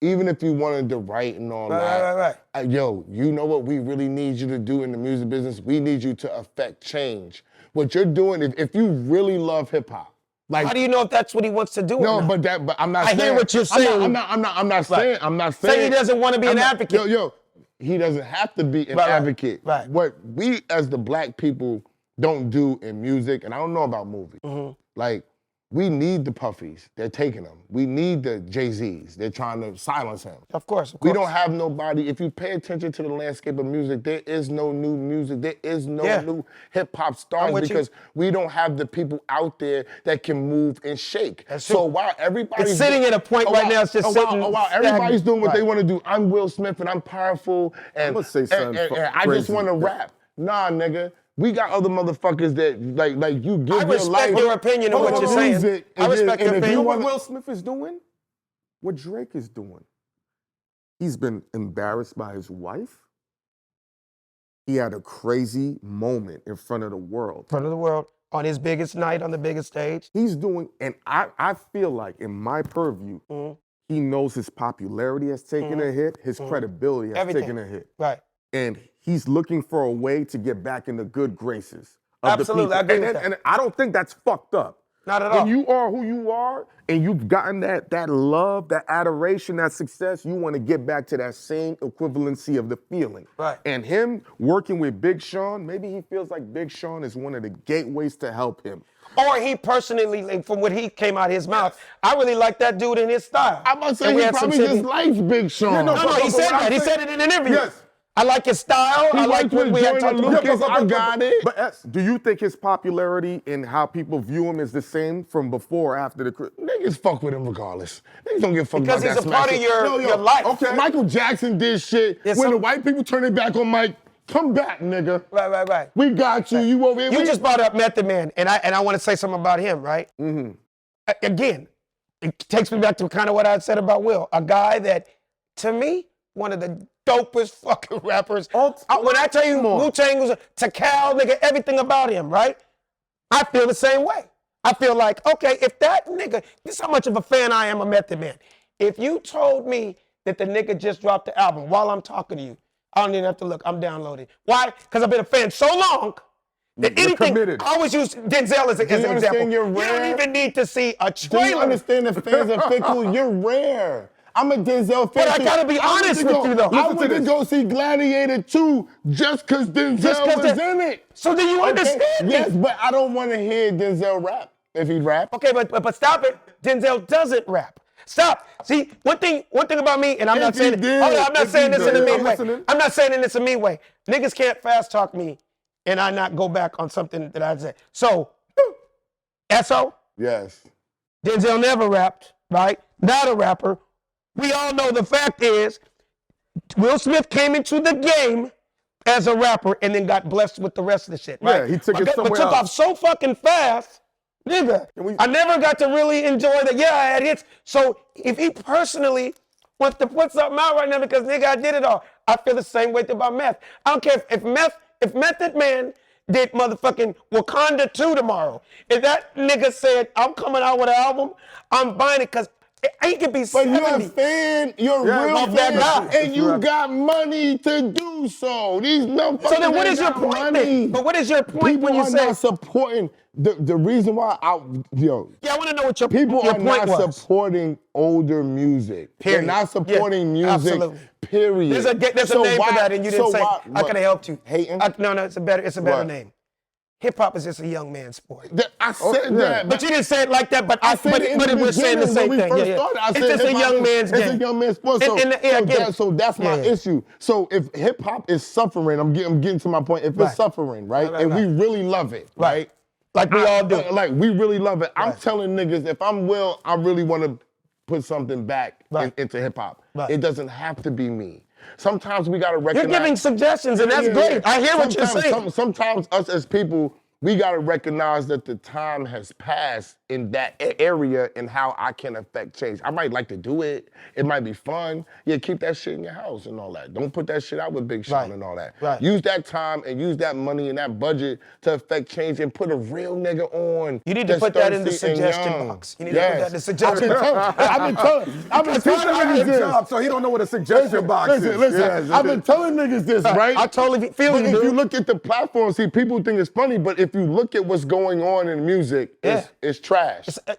even if you wanted to write and all that, yo, you know what we really need you to do in the music business? We need you to affect change. What you're doing, if you really love hip hop, like, how do you know if that's what he wants to do? No, but I'm not saying. I hear what you're saying. I'm not saying. Say he doesn't want to be an advocate. Yo. He doesn't have to be an advocate. Right. What we as the black people don't do in music, and I don't know about movies, like, we need the Puffies. They're taking them. We need the Jay-Z's. They're trying to silence him. Of course. We don't have nobody. If you pay attention to the landscape of music, there is no new music. There is no new hip-hop stars because we don't have the people out there that can move and shake. So while everybody's sitting at a point right now, it's just sitting. While everybody's doing what they want to do, I'm Will Smith and I'm powerful and, I'm gonna say something and I just want to rap. Nah, nigga. We got other motherfuckers that like you give your life. I respect your opinion of what you're saying. I respect your opinion. You know what Will Smith is doing? What Drake is doing. He's been embarrassed by his wife. He had a crazy moment in front of the world. In front of the world, on his biggest night, on the biggest stage. He's doing, and I feel like in my purview, he knows his popularity has taken a hit, his credibility has taken a hit. Right. And he's looking for a way to get back in the good graces of Absolutely, the people. I agree with that. And I don't think that's fucked up. Not at all. When you are who you are and you've gotten that love, that adoration, that success, you want to get back to that same equivalency of the feeling. Right. And him working with Big Sean, maybe he feels like Big Sean is one of the gateways to help him. Or he personally, like, from what he came out of his mouth, I really like that dude in his style. I'm about to say he probably just likes Big Sean. No, he said that. He said it in an interview. Yes. I like his style. I like what we had talked about. I got it. But do you think his popularity and how people view him is the same from before or after the... Niggas fuck with him regardless. Niggas don't give a fuck because about that. Because he's a part of your life. Okay. Michael Jackson did shit. When the white people turn their back on Mike, come back, nigga. Right. We got you. Right. You over here. You just brought up Method Man, and I want to say something about him, right? Again, it takes me back to kind of what I said about Will. A guy that, to me, one of the dopest fucking rappers. When I tell you Wu-Tang was to Cal, nigga, everything about him, right? I feel the same way. I feel like, okay, if that nigga, this is how much of a fan I am of Method Man. If you told me that the nigga just dropped the album while I'm talking to you, I don't even have to look, I'm downloading. Why? Because I've been a fan so long that anything, I always use Denzel as an example. You don't even need to see a trailer. Do you understand the fans are fickle? You're rare. I'm a Denzel fan. But I gotta be honest with you though. I went to go see Gladiator 2 just because Denzel was in it. So do you understand me? Yes, but I don't want to hear Denzel rap if he rap. Okay, but stop it. Denzel doesn't rap. Stop. See, one thing about me, and I'm not saying this in a mean way. I'm not saying this in a mean way. Niggas can't fast talk me and I not go back on something that I said. So, S.O. Yes. Denzel never rapped, right? Not a rapper. We all know the fact is, Will Smith came into the game as a rapper and then got blessed with the rest of the shit, right? Yeah, he took it somewhere but took off so fucking fast, nigga. I never got to really enjoy the, I had hits. So if he personally wants to put something out right now because, nigga, I did it all, I feel the same way about Meth. I don't care if Method Man did motherfucking Wakanda 2 tomorrow. If that nigga said, I'm coming out with an album, I'm buying it because he could be 70. But you're a fan, you're a real fan, and you got money to do so. These motherfuckers. So then what is your point then? But what is your point when you say? People are not supporting, the reason why Yeah, I want to know what your people your are point not was. supporting older music. Period. They're not supporting music, absolutely. Period. There's a name for that, and you didn't say. I could have helped you. Hating? No, it's a better What? name. Hip hop is just a young man's sport. I said that, But you didn't say it like that. But I said it in the we're saying the beginning same when we thing. first started. I It's said just a hip-hop young man's game. It's a young man's sport. So that's my issue. So if hip hop is suffering, I'm getting to my point. If it's suffering, right, and we really love it, right, like we all do, like we really love it. I'm telling niggas, if I'm Will, I really want to put something back into hip hop. It doesn't have to be me. Sometimes we gotta recognize. You're giving suggestions, and that's great. I hear what you're saying. Sometimes us as people, we gotta recognize that the time has passed in that area and how I can affect change. I might like to do it. It might be fun. Yeah, keep that shit in your house and all that. Don't put that shit out with Big Sean and all that. Use that time and use that money and that budget to affect change and put a real nigga on. You need to put that in the suggestion box. You need to put that in the suggestion box. I've been telling niggas this. So he don't know what a suggestion box is. Listen, I've been telling niggas this, right? I totally feel you, If dude. you look at the platform, see, people think it's funny, but if you look at what's going on in music, it's trash.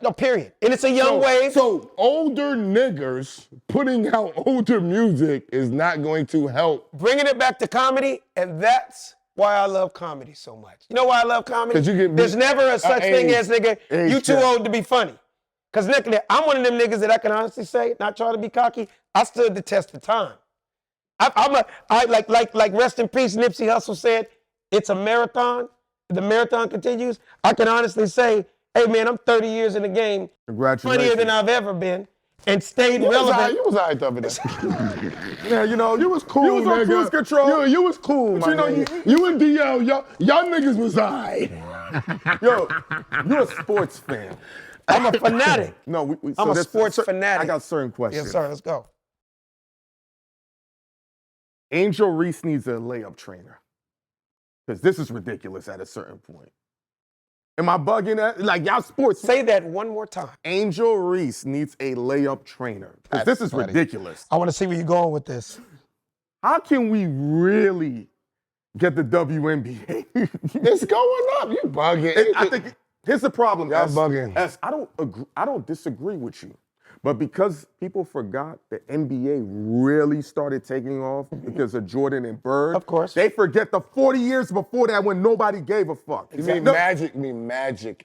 No, period. And it's a young wave. So older niggers putting out older music is not going to help. Bringing it back to comedy, and that's why I love comedy so much. You know why I love comedy? There's never a such thing as, nigga, you too old to be funny. Because, nigga, I'm one of them niggas that I can honestly say, not trying to be cocky, I stood the test of time. Like rest in peace, Nipsey Hussle said, it's a marathon. The marathon continues. I can honestly say, hey, man, I'm 30 years in the game. Congratulations. Funnier than I've ever been. And stayed relevant. You was all right over there. Yeah, you know, You was cool, you was on nigga. cruise control. You was cool, But my you know, nigga. You and DL, y'all niggas was all right. Yo, you're a sports fan. I'm a fanatic. No, I'm a sports fanatic. I got certain questions. Yes, sir. Let's go. Angel Reese needs a layup trainer. Because this is ridiculous at a certain point. Am I bugging that? Like, y'all sports. Say that one more time. Angel Reese needs a layup trainer. Because this is ridiculous. I want to see where you're going with this. How can we really get the WMBA? It's going up. You bugging. I think here's the problem. Y'all bugging. I don't disagree with you. But because people forgot the NBA really started taking off because of Jordan and Bird, Of course. they forget the 40 years before that when nobody gave a fuck. You mean Magic?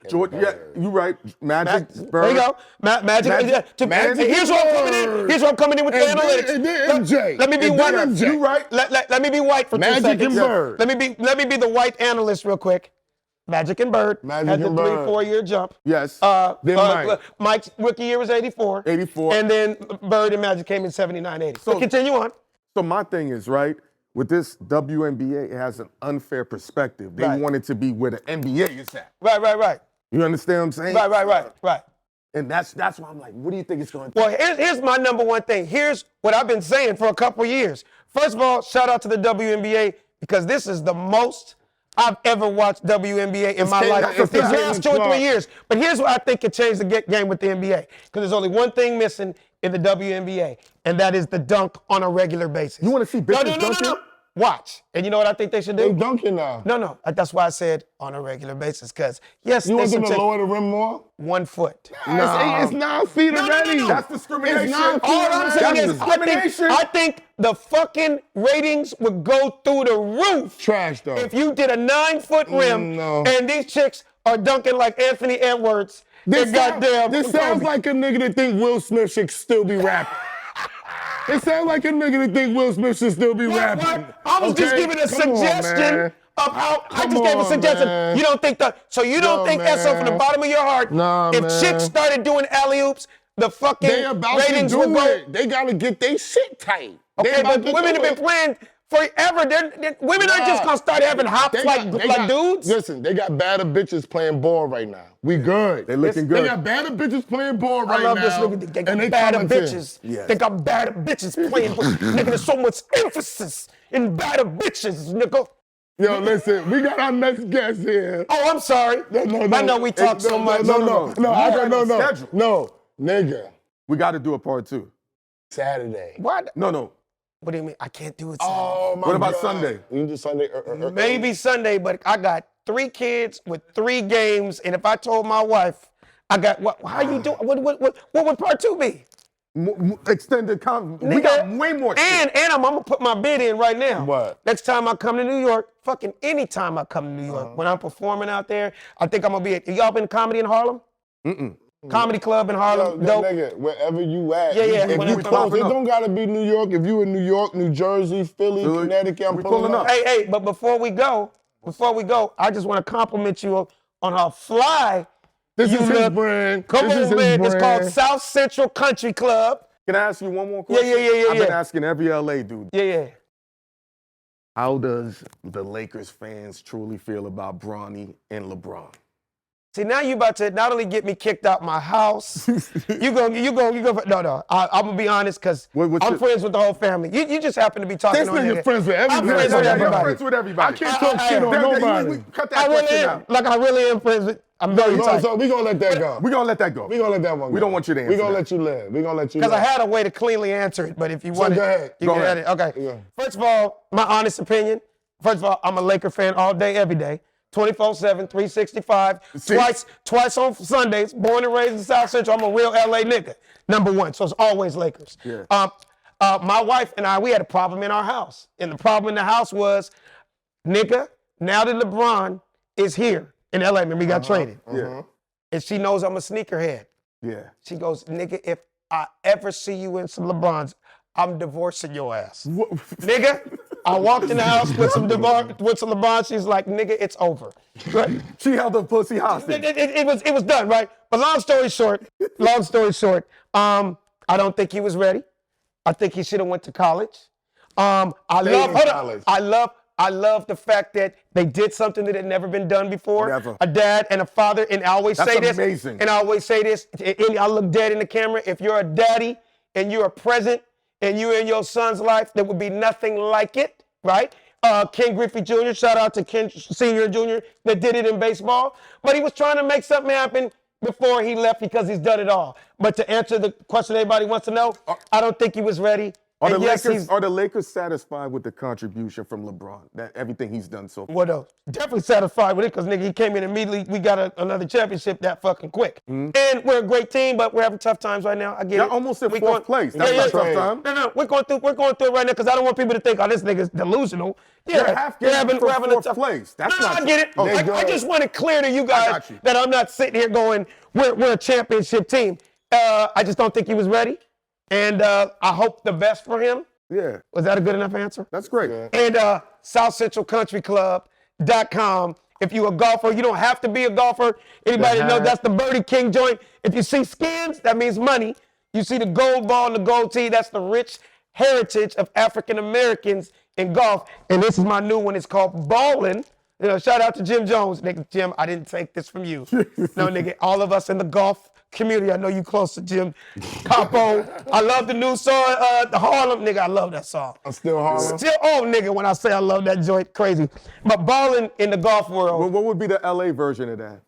and Jordan, yeah, Bird. you right. Magic, Bird. There you go. Magic. Here's where I'm coming in with the analytics. And then MJ. Let me be And white. then MJ. You right. Let me be white for 2 Magic seconds. and Bird. Let me be the white analyst real quick. Magic and Bird Magic had the and Bird. 3-4 year jump. Yes. Then Mike. Mike's rookie year was 84. 84. And then Bird and Magic came in 79, 80. So So- continue on. So my thing is, right, with this WNBA, it has an unfair perspective. They Right. want it to be where the NBA is at. Right. You understand what I'm saying? Right. And that's why I'm like, what do you think it's going to Well, here's my number one thing. Here's what I've been saying for a couple years. First of all, shout out to the WNBA because this is the most I've ever watched WNBA in my life. It's the last 2 or 3 years. But here's what I think could change the game with the NBA. Because there's only one thing missing in the WNBA, and that is the dunk on a regular basis. You want to see bitches dunking? No. Watch. And you know what I think they should They do? dunking now. No. That's why I said on a regular basis. Because, yes, You they want them should to take lower the rim more? 1 foot. It's 9 feet already. That's discrimination. It's 9 feet All I'm saying already. is, I think the fucking ratings would go through the roof Trash, though. if you did a 9-foot rim no. and these chicks are dunking like Anthony Edwards. This Goddamn. sounds like a nigga that think Will Smith should still be rapping. It sounds like a nigga that think Will Smith should still be rapping. I was just Okay? giving a Come on, suggestion man. of how I Come just gave a on, suggestion. man. You don't think you don't No, think SO from the man. bottom of your heart, Nah, if man. chicks started doing alley-oops, the fucking They about to ratings do would go. it. They gotta get their shit tight. They Okay, about but to women do have been it. playing forever. Women aren't just gonna start having hops They like got- dudes. Listen, they got badder bitches playing ball right now. We good. They looking good. They got badder bitches playing ball right I love now. this nigga. They got and bad coming to. bitches. Yes. They got bad bitches playing. Nigga, there's so much emphasis in bad bitches, nigga. Yo, listen, we got our next guest here. Oh, I'm sorry. No. I know we talk so much. No, Schedule. No, nigga. We got to do a part 2. Saturday. What? No. What do you mean? I can't do it. Oh, my What about God. Sunday? You can do Sunday. Maybe Sunday, but I got 3 kids with 3 games, and if I told my wife, I got what? How you doing? What would part 2 be? Extended we got way more shit. And I'm gonna put my bid in right now. What? Next time I come to New York, fucking anytime I come to New York, when I'm performing out there, I think I'm gonna be at, y'all been comedy in Harlem? Comedy club in Harlem, dope. Nigga, wherever you at. Yeah, yeah. If When you we close, popping it up. don't gotta be New York. If you in New York, New Jersey, Philly, Connecticut, I'm we pulling pulling up. up. Hey, but before we go, I just want to compliment you on how fly This you is his look. brand. Come This is on, his man. It's called brand. South Central Country Club. Can I ask you one more Yeah, question? yeah. I've been asking every LA dude. Yeah. How does the Lakers fans truly feel about Bronny and LeBron? See, now you about to not only get me kicked out my house, you go. No. I'm gonna be honest, cause What's I'm your- friends with the whole family. You just happen to be talking This on nigga there. friends with I'm everybody. friends with You're everybody. friends with everybody. I can't talk shit on There- there- nobody. Cut I that really question am. out. Like I really am friends with. I'm very tight. So we gonna let that go. We're gonna let that go. We gonna let that one go. We don't want you to We answer gonna that. let you live. We gonna let you Because I live. had a way to cleanly answer it, but if you want go it, ahead. you Go can ahead. add it. Okay. Yeah. First of all, my honest opinion. First of all, I'm a Laker fan all day, every day. 24/7, 365. See? Twice on Sundays. Born and raised in South Central. I'm a real LA nigga. Number one. So it's always Lakers. Yeah. My wife and I, we had a problem in our house. And the problem in the house was, nigga, now that LeBron is here in LA, remember he got traded. Yeah. And she knows I'm a sneakerhead. Yeah. She goes, nigga, if I ever see you in some LeBrons, I'm divorcing your ass. Nigga, I walked in the house with some LeBron. She's like, nigga, it's over. Right? She held the pussy hostage. It was done, right? But long story short, I don't think he was ready. I think he should have went to college. I love the fact that they did something that had never been done before. Never. A dad and a father, and I always That's say this. amazing. And I always say this, and I look dead in the camera. If you're a daddy and you're present and you're in your son's life, there would be nothing like it, right? Ken Griffey Jr., shout out to Ken Sr. and Jr. that did it in baseball. But he was trying to make something happen before he left because he's done it all. But to answer the question everybody wants to know, I don't think he was ready. Are And yes, the Lakers satisfied with the contribution from LeBron? That everything he's done so far? Well, no, definitely satisfied with it because, nigga, he came in immediately. We got another championship that fucking quick. And we're a great team, but we're having tough times right now. I get Y'all it. almost in We fourth place. That's not tough time. No, we're going through it right now because I don't want people to think, oh, this nigga's delusional. Yeah, You're half game from we're having a fourth tough place. That's no, not I get it. Oh, I just want it clear to you guys got you. that I'm not sitting here going, we're a championship team. I just don't think he was ready. And I hope the best for him. Yeah, Was that a good enough answer? that's great. And SouthCentralCountryClub.com. If you're a golfer, you don't have to be a golfer. Anybody know that's the Birdie King joint. If you see skins, that means money. You see the gold ball and the gold tee, that's the rich heritage of African Americans in golf. And this is my new one. It's called Ballin'. You know, shout out to Jim Jones. Nigga, Jim, I didn't take this from you. No, nigga, all of us in the golf community. I know you close to Jim Capo. I love the new song, the Harlem. Nigga, I love that song. I'm still Harlem. Still, nigga, when I say I love that joint, crazy. But balling in the golf world, Well, what would be the LA version of that?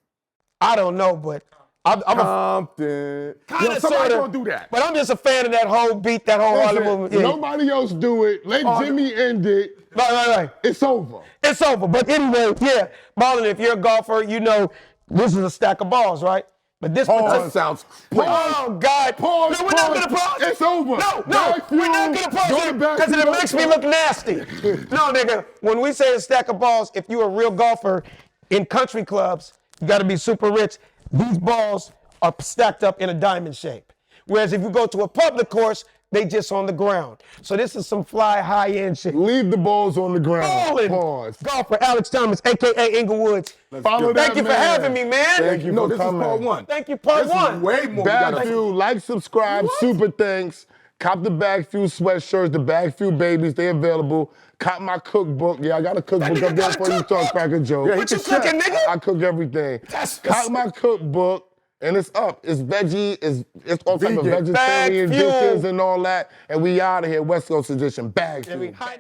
I don't know, but I'm a Compton. kind of Somebody sort of. gonna do that. But I'm just a fan of that whole beat, that whole Harlem Listen, movement. Yeah. nobody else do it. Let Jimmy end it. Right. It's over. It's over. But anyway, yeah, balling. If you're a golfer, you know this is a stack of balls, right? But this That sounds crazy. Oh God! Pause, No, we're not pause. gonna pause. It's over. No, BagFuel, we're not gonna pause go it to because it BagFuel. makes me look nasty. No, nigga. When we say a stack of balls, if you're a real golfer in country clubs, you got to be super rich. These balls are stacked up in a diamond shape. Whereas if you go to a public course, they just on the ground. So this is some fly high-end shit. Leave the balls on the ground. Ballin'. Pause. Golfer Alex Thomas, a.k.a. Inglewoods. Follow that Thank you for man. having me, man. Thank you No, for this coming. is part one. Thank you, part This one. is way more. We gotta- BagFuel, like, subscribe, super thanks. Cop the BagFuel sweatshirts, the BagFuel babies, they available. Cop my cookbook. Yeah, I got a cookbook nigga up there got a before you cookbook. talk crack a joke. Yeah, he What you can chef. cooking, nigga? I cook everything. That's- Cop my cookbook, and it's up. It's veggie, it's all type of Vegan. vegetarian BagFuel. dishes and all that. And we out of here, West Coast edition, BagFuel. Hynaken.